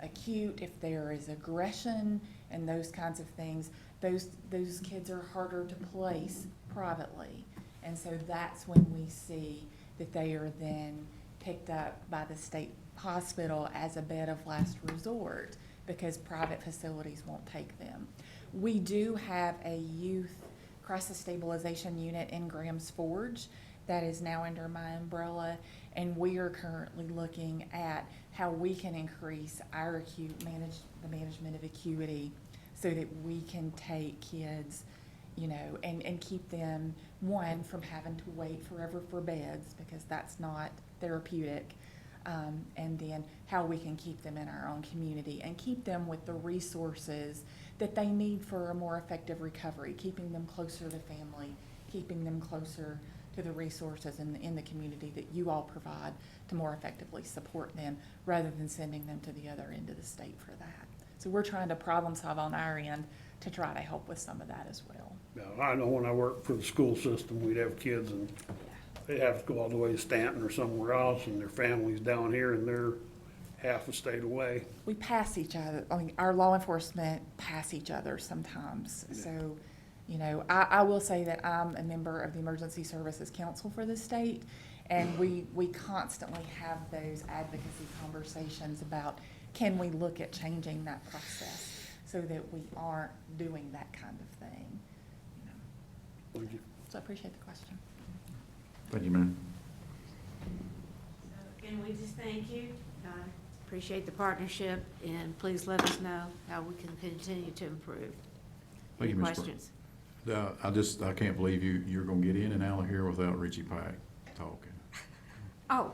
acute, if there is aggression and those kinds of things, those kids are harder to place privately. And so that's when we see that they are then picked up by the state hospital as a bed of last resort because private facilities won't take them. We do have a youth crisis stabilization unit in Graham's Forge that is now under my umbrella, and we are currently looking at how we can increase our the management of acuity so that we can take kids, you know, and keep them, one, from having to wait forever for beds because that's not therapeutic, and then how we can keep them in our own community and keep them with the resources that they need for a more effective recovery, keeping them closer to family, keeping them closer to the resources in the community that you all provide to more effectively support them rather than sending them to the other end of the state for that. So we're trying to problem solve on our end to try to help with some of that as well. Now, I know when I worked for the school system, we'd have kids and they'd have to go all the way to Stanton or somewhere else, and their families down here, and they're half a state away. We pass each other. I mean, our law enforcement pass each other sometimes. Yeah. So, you know, I will say that I'm a member of the Emergency Services Council for the state, and we constantly have those advocacy conversations about can we look at changing that process so that we aren't doing that kind of thing. You know. Thank you. So I appreciate the question. Thank you, ma'am. Can we just thank you? Appreciate the partnership, and please let us know how we can continue to improve. Thank Any you, Ms. questions? I can't believe you're gonna get in and out of here without Richie Pike talking. Oh,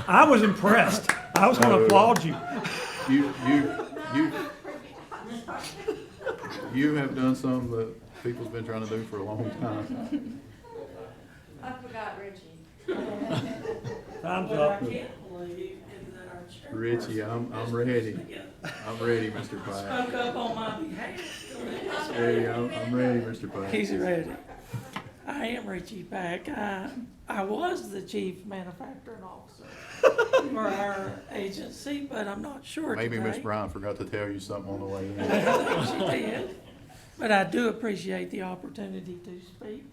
I was impressed. I was gonna applaud you. You have done something that people's been trying to do for a long time. I forgot Richie. Time's up. Richie, I'm ready. I'm ready, Mr. Pike. Spoke up on my behalf. Ready, I'm ready, Mr. Pike. He's ready. I am Richie Pack. I was the chief manufacturing officer for our agency, but I'm not sure Maybe today. Miss Brown forgot to tell you something on the way in. I think she did. But I do appreciate the opportunity to speak.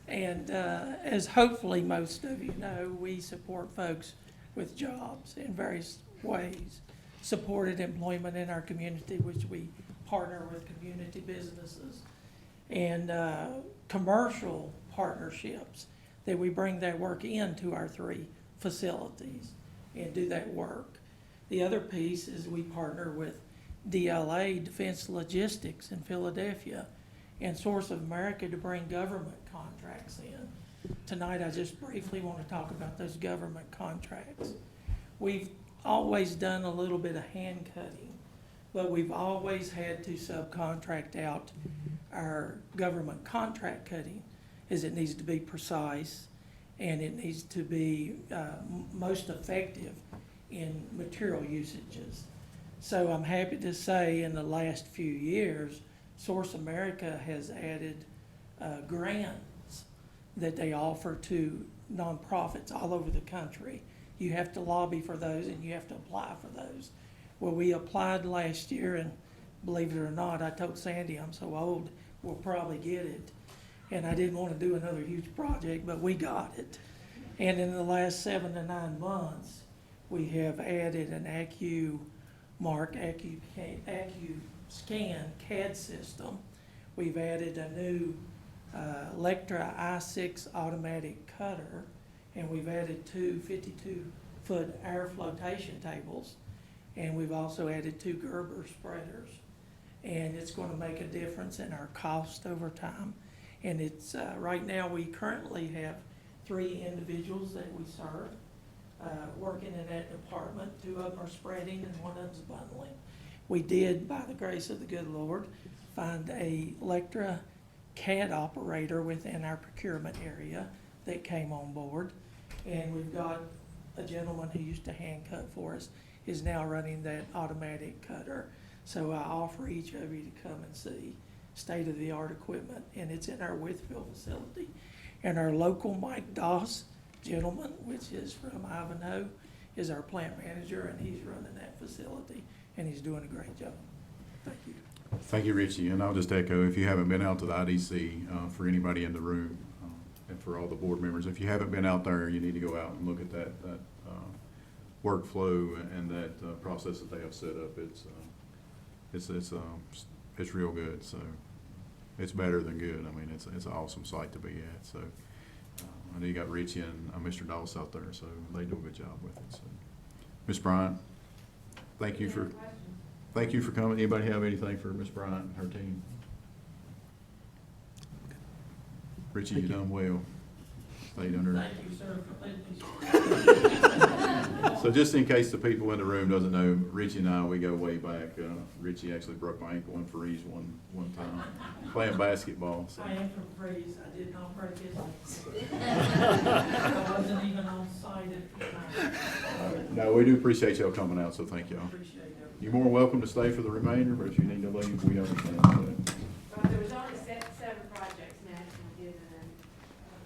And as hopefully most of you know, we support folks with jobs in various ways. Supported employment in our community, which we partner with community businesses. And commercial partnerships that we bring that work into our 3 facilities and do that work. The other piece is we partner with DLA, Defense Logistics in Philadelphia, and Source of America to bring government contracts in. Tonight, I just briefly want to talk about those government contracts. We've always done a little bit of hand cutting, but we've always had to subcontract out our government contract cutting, as it needs to be precise and it needs to be most effective in material usages. So I'm happy to say in the last few years, Source America has added grants that they offer to nonprofits all over the country. You have to lobby for those and you have to apply for those. Well, we applied last year, and believe it or not, I told Sandy I'm so old, we'll probably get it. And I didn't want to do another huge project, but we got it. And in the last 7 to 9 months, we have added an AccuScan CAD system. We've added a new Electra i6 automatic cutter, and we've added 2 52-foot air flotation tables, and we've also added 2 Gerber spreaders. And it's going to make a difference in our cost over time. And it's right now we currently have 3 individuals that we serve working in that department. 2 of them are spreading and 1 of them's bundling. We did, by the grace of the good Lord, find a Electra CAD operator within our procurement area that came on board. And we've got a gentleman who used to hand cut for us is now running that automatic cutter. So I offer each of you to come and see state-of-the-art equipment, and it's in our Wytheville facility. And our local Mike Doss gentleman, which is from Ivanhoe, is our plant manager, and he's running that facility, and he's doing a great job. Thank you. Thank you, Richie, and I'll just echo, if you haven't been out to the IDC, for anybody in the room, and for all the board members, if you haven't been out there, you need to go out and look at that workflow and that process that they have set up. It's real good, so it's better than good. I mean, it's an awesome site to be at, so. I know you got Richie and Mr. Doss out there, so they do a good job with it, so. Ms. Bryant, thank you for coming. Anybody have anything for Ms. Bryant and her team? Richie, you done well. Stayed under. Thank you, sir, for letting me. So just in case the people in the room doesn't know, Richie and I, we go way back. Richie actually broke my ankle in Freeze one time, playing basketball. So. I am from Freeze. I did not break his ankle. I wasn't even on site at the time. No, we do appreciate y'all coming out, so thank y'all. Appreciate it. You're more welcome to stay for the remainder, but if you need to leave, we understand that. There was only 7 projects national given, and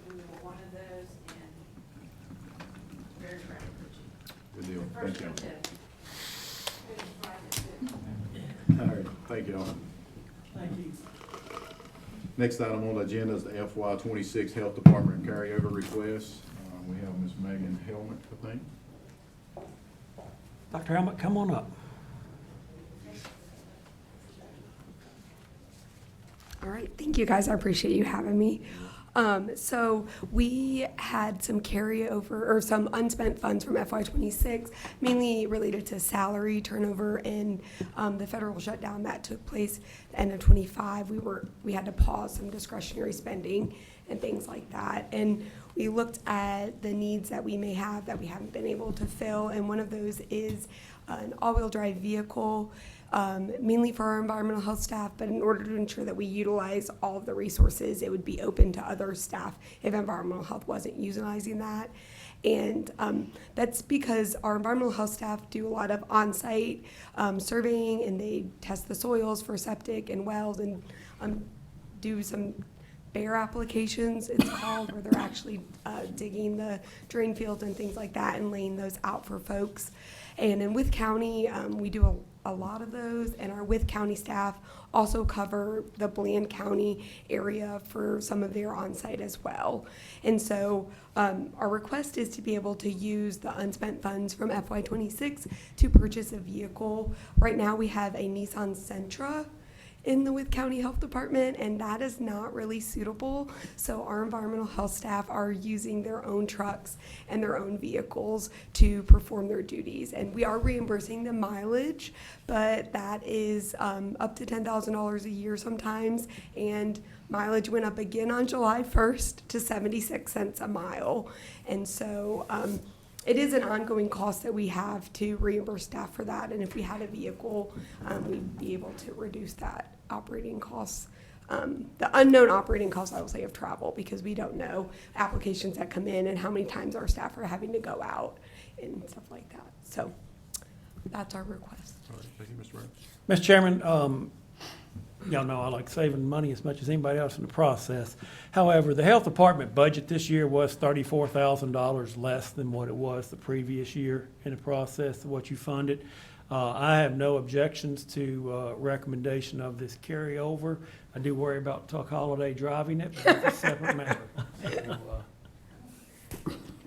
we were one of those, and very proud of Richie. Good deal. First Thank one, y'all. too. All right, thank y'all. Thank you. Next item on the agenda is the FY '26 Health Department carryover request. We have Ms. Megan Helmet, I think. Dr. Helmut, come on up. All right, thank you guys. I appreciate you having me. So we had some carryover or some unspent funds from FY26, mainly related to salary turnover and the federal shutdown that took place at the end of 25. We had to pause some discretionary spending and things like that. And we looked at the needs that we may have that we haven't been able to fill, and one of those is an all-wheel drive vehicle, mainly for our environmental health staff, but in order to ensure that we utilize all of the resources, it would be open to other staff if environmental health wasn't utilizing that. And that's because our environmental health staff do a lot of on-site surveying, and they test the soils for septic and wells, and do some bare applications, it's called, where they're actually digging the drain fields and things like that and laying those out for folks. And in Wythe County, we do a lot of those, and our Wythe County staff also cover the Bland County area for some of their on-site as well. And so our request is to be able to use the unspent funds from FY26 to purchase a vehicle. Right now we have a Nissan Sentra in the Wythe County Health Department, and that is not really suitable. So our environmental health staff are using their own trucks and their own vehicles to perform their duties. And we are reimbursing the mileage, but that is up to $10,000 a year sometimes. And mileage went up again on July 1st to 76 cents a mile. And so it is an ongoing cost that we have to reimburse staff for that, and if we had a vehicle, we'd be able to reduce that operating costs. The unknown operating costs, I will say, of travel, because we don't know applications that come in and how many times our staff are having to go out and stuff like that. So that's our request. All right, thank you, Mr. Brown. Mr. Chairman, y'all know I like saving money as much as anybody else in the process. However, the health department budget this year was $34,000 less than what it was the previous year in the process of what you funded. I have no objections to recommendation of this carryover. I do worry about Tuck Holiday driving it, but that's a separate matter. So,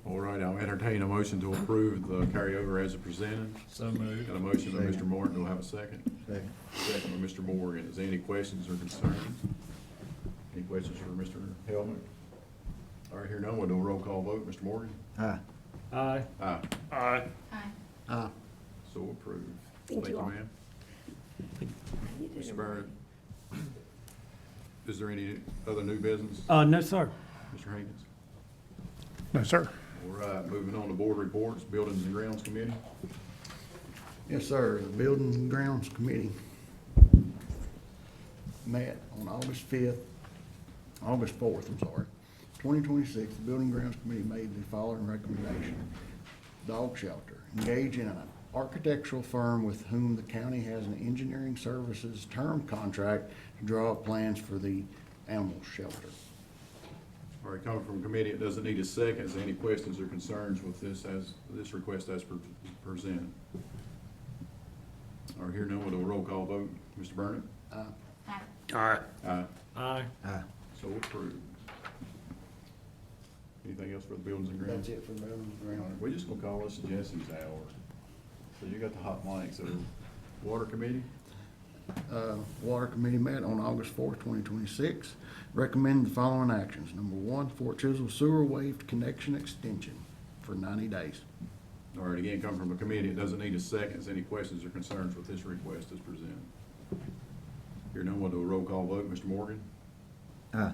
All right, I'll entertain a motion to approve the carryover as presented. So moved. Got a motion by Mr. Martin, do I have a second? Second by Mr. Morgan. Is there any questions or concerns? Any questions for Mr. Hellman? All right, here none, we'll do a roll call vote. Mr. Morgan? Aye. Aye. Aye. Aye. Aye. So approved. Thank you all. ma'am. Mr. Barrett? Is there any other new business? No, sir. Mr. Hankins? No, sir. All right, moving on to board reports, Buildings and Grounds Committee. Yes, sir. The Building and Grounds Committee met on August 4th, 2026. The Building and Grounds Committee made the following recommendation. dog shelter. Engage in an architectural firm with whom the county has an engineering services term contract to draw up plans for the animal shelter. All right, coming from committee, it doesn't need a second. Is there any questions or concerns with this request as presented? All right, here none, we'll do a roll call vote. Mr. Burnett? Aye. Aye. Aye. Aye. Aye. So approved. Anything else for the buildings and grounds? That's it for buildings and All right, grounds. we're just gonna call this Jesse's hour. So you got the hot mic, so water committee? Water Committee met on August 4th, 2026. Recommend the following actions. Number one, Fort Chisholm Sewer waived connection extension for 90 days. All right, again, coming from a committee, it doesn't need a second. Is there any questions or concerns with this request as presented? Here none, we'll do a roll call vote. Mr. Morgan? Aye.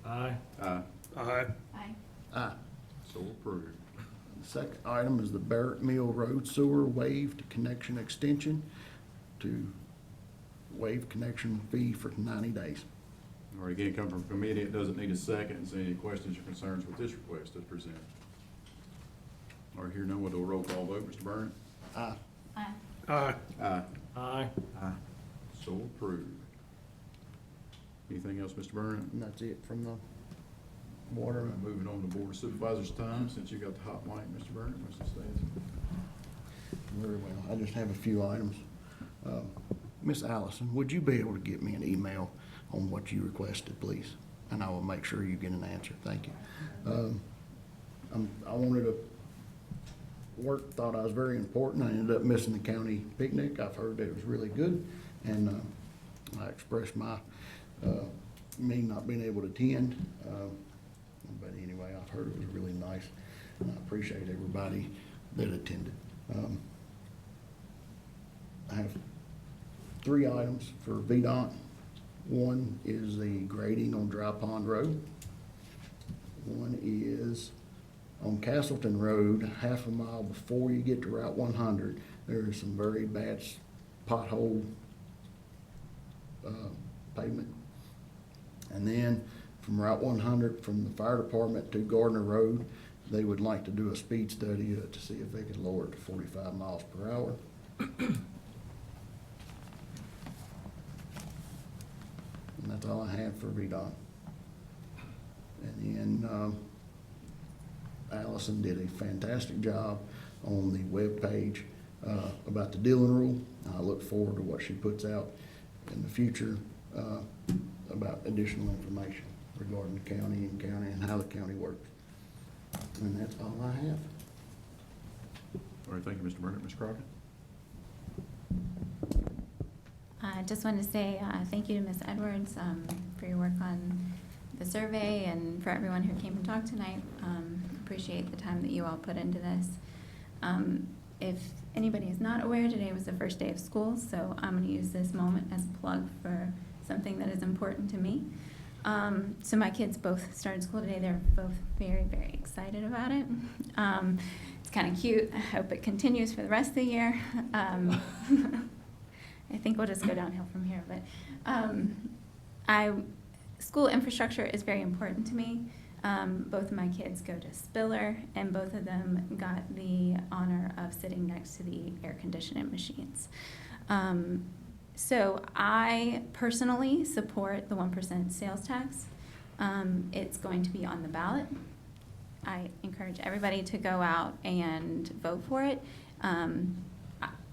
Aye. Aye. Aye. Aye. So approved. The second item is the Barrett Mill Road Sewer waived connection extension to waive connection fee for 90 days. All right, again, coming from committee, it doesn't need a second. Is there any questions or concerns with this request as presented? All right, here none, we'll do a roll call vote. Mr. Burnett? Aye. Aye. Aye. Aye. Aye. So approved. Anything else, Mr. Burnett? And that's it from the All water. right, moving on to Board of Supervisors time, since you got the hot mic, Mr. Burnett, Mr. Stats. Very well. I just have a few items. Miss Allison, would you be able to get me an email on what you requested, please? And I will make sure you get an answer. Thank you. I wanted to thought I was very important. I ended up missing the county picnic. I've heard that it was really good, and I expressed my me not being able to attend. But anyway, I've heard it was really nice, and I appreciate everybody that attended. I have 3 items for VDOT. One is the grading on Dry Pond Road. One is on Castleton Road, half a mile before you get to Route 100, there is some very bad pothole pavement. And then from Route 100, from the fire department to Gardner Road, they would like to do a speed study to see if they could lower it to 45 miles per hour. And that's all I have for VDOT. And then Allison did a fantastic job on the webpage about the Dillon Rule. I look forward to what she puts out in the future about additional information regarding the county and how the county works. And that's all I have. All right, thank you, Mr. Burnett. Ms. Crockett? I just wanted to say thank you to Ms. Edwards for your work on the survey and for everyone who came and talked tonight. Appreciate the time that you all put into this. If anybody is not aware, today was the first day of school, so I'm going to use this moment as a plug for something that is important to me. So my kids both started school today. They're both very, very excited about it. It's kind of cute. I hope it continues for the rest of the year. I think we'll just go downhill from here, but school infrastructure is very important to me. Both of my kids go to Spiller, and both of them got the honor of sitting next to the air conditioning machines. So I personally support the 1% sales tax. It's going to be on the ballot. I encourage everybody to go out and vote for it.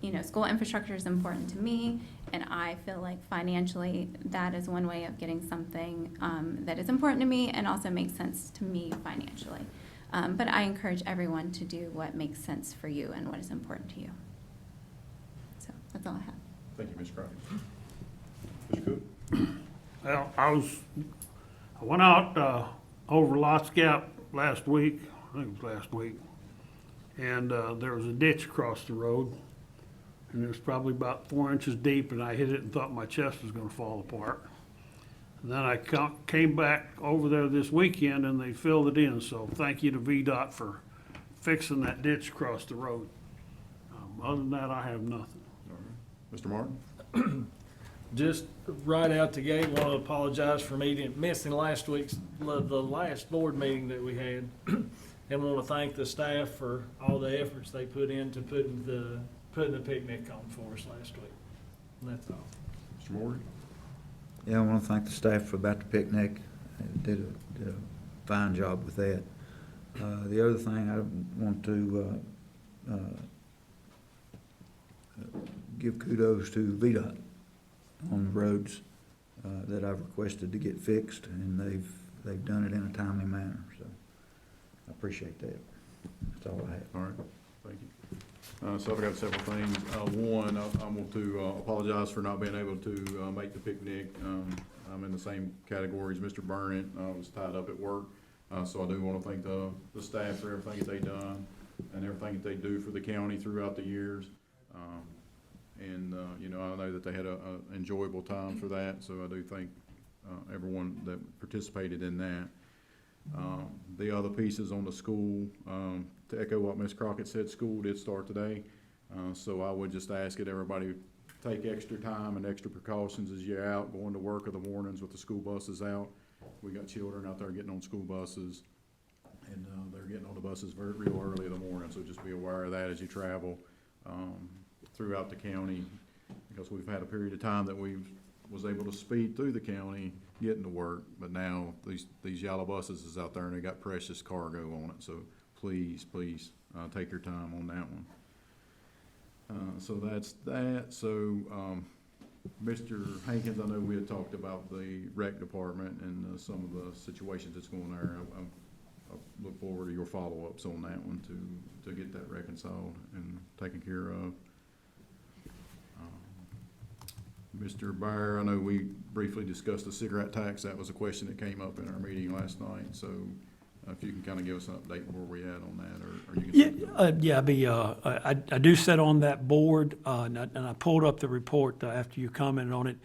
You know, school infrastructure is important to me, and I feel like financially that is one way of getting something that is important to me and also makes sense to me financially. But I encourage everyone to do what makes sense for you and what is important to you. So that's all I have. Thank you, Ms. Crockett. Mr. Cook? Well, I went out over Lots Gap last week, I think it was last week, and there was a ditch across the road, and it was probably about 4 inches deep, and I hit it and thought my chest was gonna fall apart. And then I came back over there this weekend, and they filled it in, so thank you to VDOT for fixing that ditch across the road. Other than that, I have nothing. All right. Mr. Martin? Just right out the gate, want to apologize for missing last week's, the last board meeting that we had. and want to thank the staff for all the efforts they put into putting the picnic on for us last week. And that's all. Mr. Morgan? Yeah, I want to thank the staff about the picnic. They did a fine job with that. The other thing, I want to give kudos to VDOT on the roads that I've requested to get fixed, and they've done it in a timely manner, so I appreciate that. That's all I have. All right, thank you. So I've got several things. One, I want to apologize for not being able to make the picnic. I'm in the same category as Mr. Burnett. I was tied up at work. So I do want to thank the staff for everything that they've done and everything that they do for the county throughout the years. You know, I know that they had an enjoyable time for that, so I do thank everyone that participated in that. The other pieces on the school, to echo what Ms. Crockett said, school did start today. So I would just ask that everybody take extra time and extra precautions as you're out going to work in the mornings with the school buses out. We got children out there getting on school buses, and they're getting on the buses real early in the morning, so just be aware of that as you travel throughout the county, because we've had a period of time that we was able to speed through the county getting to work, but now these yellow buses is out there and they got precious cargo on it, so please take your time on that one. So that's that. So Mr. Hankins, I know we had talked about the rec department and some of the situations that's going there. I look forward to your follow-ups on that one to get that reconciled and taken care of. Mr. Bear, I know we briefly discussed the cigarette tax. That was a question that came up in our meeting last night. So if you can kind of give us an update where we at on that, or you can. I do sit on that board, and I pulled up the report after you commented on it.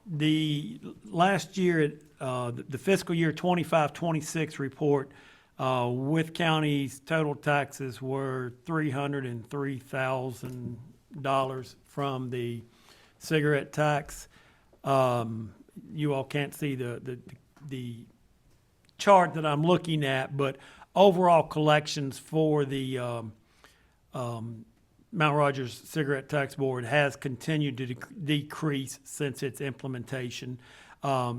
The last year, the fiscal year 25-26 report, Wythe County's total taxes were $303,000 from the cigarette tax. You all can't see the chart that I'm looking at, but overall collections for the Mount Rogers Cigarette Tax Board has continued to decrease since its implementation.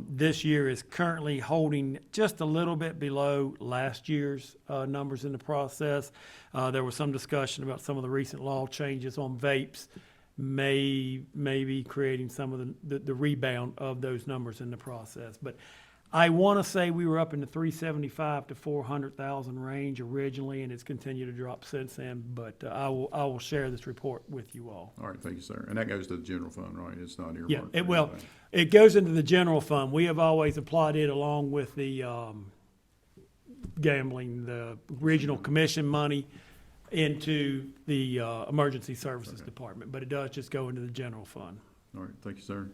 This year is currently holding just a little bit below last year's numbers in the process. There was some discussion about some of the recent law changes on vapes may be creating some of the rebound of those numbers in the process. But I want to say we were up in the 375 to 400,000 range originally, and it's continued to drop since then. But I will share this report with you all. All right, thank you, sir. And that goes to the general fund, right? It's not earmarked. Yeah, it goes into the general fund. We have always applied it along with the gambling, the regional commission money, into the emergency services department, but it does just go into the general fund. All right, thank you, sir.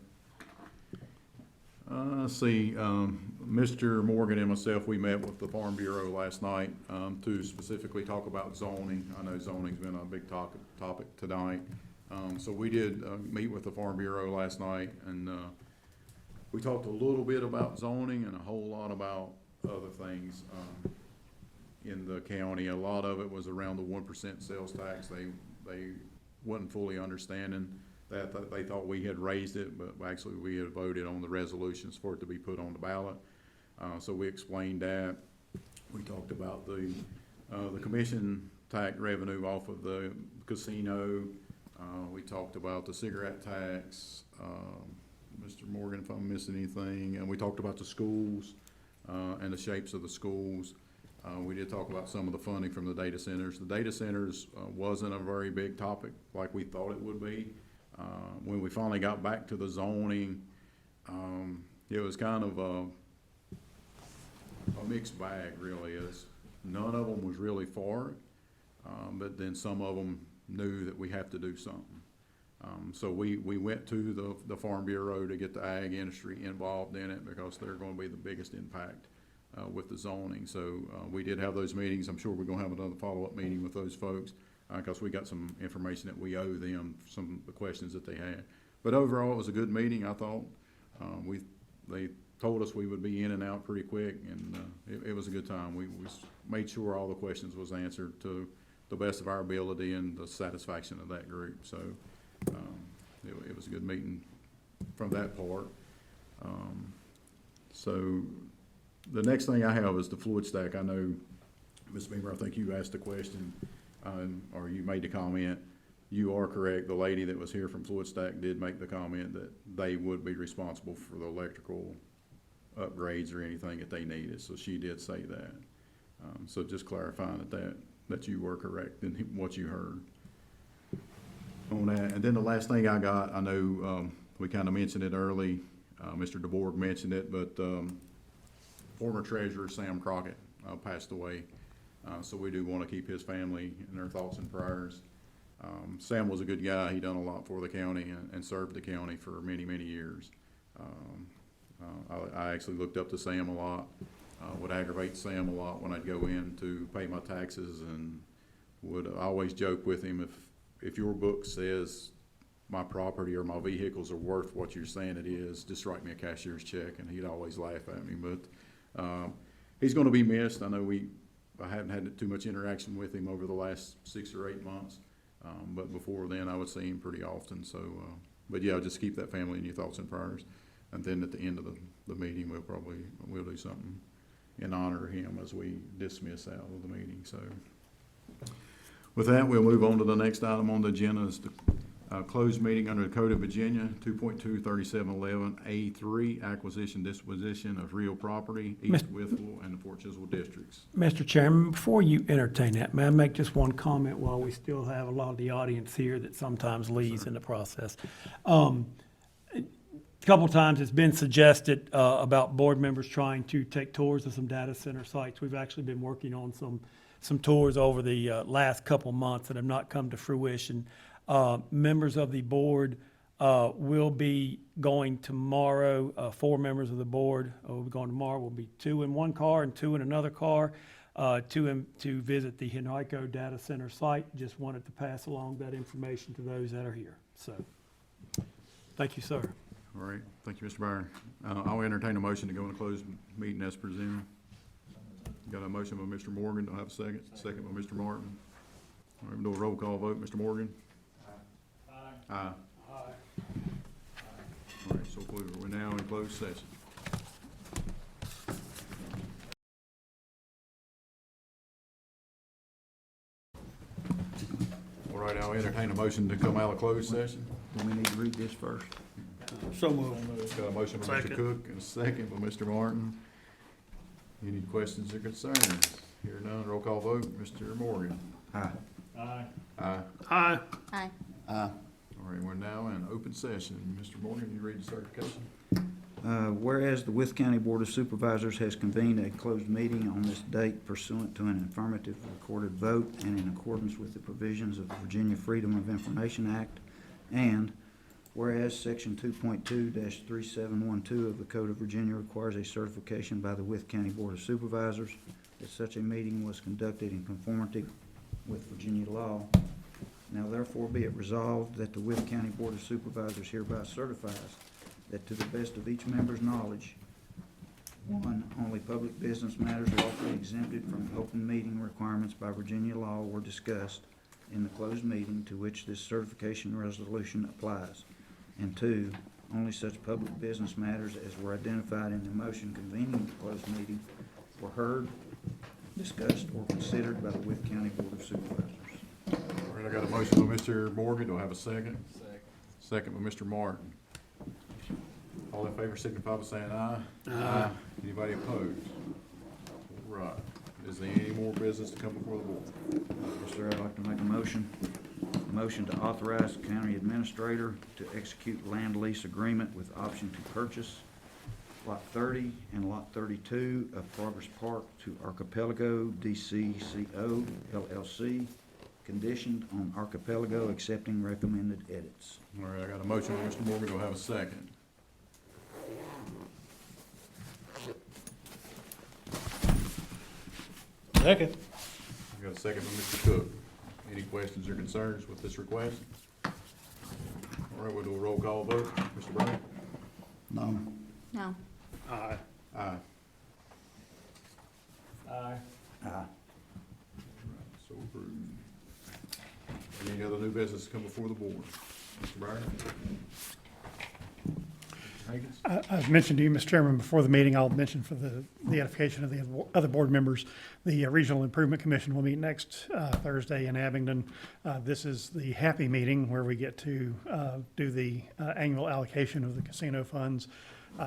Let's see, Mr. Morgan and myself, we met with the Farm Bureau last night to specifically talk about zoning. I know zoning's been a big topic tonight. So we did meet with the Farm Bureau last night, and we talked a little bit about zoning and a whole lot about other things in the county. A lot of it was around the 1% sales tax. They wasn't fully understanding that. They thought we had raised it, but actually we had voted on the resolutions for it to be put on the ballot. So we explained that. We talked about the commission tax revenue off of the casino. We talked about the cigarette tax. Mr. Morgan, if I'm missing anything, and we talked about the schools and the shapes of the schools. We did talk about some of the funding from the data centers. The data centers wasn't a very big topic like we thought it would be. When we finally got back to the zoning, it was kind of a mixed bag, really. None of them was really for it, but then some of them knew that we have to do something. So we went to the Farm Bureau to get the ag industry involved in it, because they're going to be the biggest impact with the zoning. So we did have those meetings. I'm sure we're going to have another follow-up meeting with those folks, because we got some information that we owe them, some of the questions that they had. But overall, it was a good meeting, I thought. They told us we would be in and out pretty quick, and it was a good time. We made sure all the questions was answered to the best of our ability and the satisfaction of that group. So it was a good meeting from that part. So the next thing I have is the fluid stack. I know, Ms. Beamer, I think you asked a question, or you made the comment. You are correct. The lady that was here from Fluid Stack did make the comment that they would be responsible for the electrical upgrades or anything that they needed. So she did say that. So just clarifying that you were correct in what you heard on that. And then the last thing I got, I know we kind of mentioned it early. Mr. DeBoer mentioned it, but former treasurer Sam Crockett passed away. So we do want to keep his family in our thoughts and prayers. Sam was a good guy. He done a lot for the county and served the county for many, many years. I actually looked up to Sam a lot, would aggravate Sam a lot when I'd go in to pay my taxes, and would always joke with him, if your book says my property or my vehicles are worth what you're saying it is, just write me a cashier's check, and he'd always laugh at me. But he's going to be missed. I know I haven't had too much interaction with him over the last 6 or 8 months. But before then, I would see him pretty often. So, but yeah, just keep that family in your thoughts and prayers. And then at the end of the meeting, we'll do something in honor of him as we dismiss out of the meeting. So, with that, we'll move on to the next item on the agenda. Is the closed meeting under the Code of Virginia, 2.23711A3, acquisition disposition of real property, East Wythe and the Fort Chiswell districts. Mr. Chairman, before you entertain that, may I make just one comment while we still have a lot of the audience here that sometimes leaves in the process? A couple of times it's been suggested about board members trying to take tours of some data center sites. We've actually been working on some tours over the last couple months that have not come to fruition. Members of the board will be going tomorrow. 4 members of the board will be going tomorrow. Will be 2 in one car and 2 in another car to visit the Henrico data center site. Just wanted to pass along that information to those that are here. So, thank you, sir. All right. Thank you, Mr. Byron. I'll entertain a motion to go into closed meeting as presented. Got a motion by Mr. Morgan. Do I have a second? Second by Mr. Martin. All right, we'll do a roll call vote. Mr. Morgan? Aye. Aye. All right, so we're now in closed session. All right, I'll entertain a motion to come out of closed session. Do we need to read this first? So moved. Got a motion by Mr. Cook and a second by Mr. Martin. Any questions or concerns? Hearing none, roll call vote. Mr. Morgan? Aye. Aye. Aye. Aye. Aye. Aye. All right, we're now in open session. Mr. Morgan, you read the certification? Whereas the Wythe County Board of Supervisors has convened a closed meeting on this date pursuant to an affirmative recorded vote and in accordance with the provisions of the Virginia Freedom of Information Act, and whereas Section 2.2-3712 of the Code of Virginia requires a certification by the Wythe County Board of Supervisors that such a meeting was conducted in conformity with Virginia law. Now therefore be it resolved that the Wythe County Board of Supervisors hereby certifies that to the best of each member's knowledge, 1, only public business matters lawfully exempted from open meeting requirements by Virginia law were discussed in the closed meeting to which this certification resolution applies. And 2, only such public business matters as were identified in the motion convening the closed meeting were heard, discussed, or considered by the Wythe County Board of Supervisors. All right, I got a motion by Mr. Morgan. Do I have a second? Second. Second by Mr. Martin. All in favor signify by saying aye. Aye. Anybody opposed? All right. Is there any more business to come before the board? Yes, sir. I'd like to make a motion to authorize the county administrator to execute land lease agreement with option to purchase Lot 30 and Lot 32 of Progress Park to Archipelago DCCO LLC, conditioned on Archipelago accepting recommended edits. All right, I got a motion by Mr. Morgan. Do I have a second? Second. I got a second by Mr. Cook. Any questions or concerns with this request? All right, we'll do a roll call vote. Mr. Brown? No. No. Aye. Aye. Aye. Aye. So approved. Any other new business to come before the board? Mr. Byron? Mr. Hankins? I've mentioned to you, Mr. Chairman, before the meeting, I'll mention for the edification of the other board members, the Regional Improvement Commission will meet next Thursday in Abingdon. This is the happy meeting where we get to do the annual allocation of the casino funds.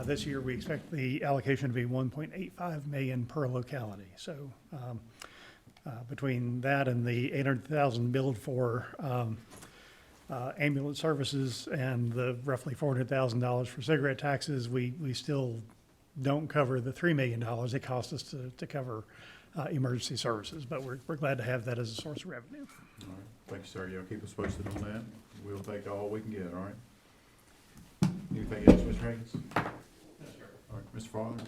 This year, we expect the allocation to be $1.85 million per locality. So between that and the $800,000 billed for ambulance services and the roughly $400,000 for cigarette taxes, we still don't cover the $3 million it costs us to cover emergency services. But we're glad to have that as a source of revenue. All right, thank you, sir. Y'all keep us posted on that. We'll take all we can get, all right? Anything else, Mr. Hankins? Yes, sir. All right, Mr. Farthing?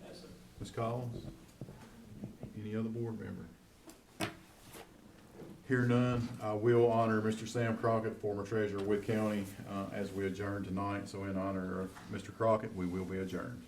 Yes, sir. Ms. Collins? Any other board member? Hear none, I will honor Mr. Sam Crockett, former treasurer of Wythe County, as we adjourn tonight. So in honor of Mr. Crockett, we will be adjourned.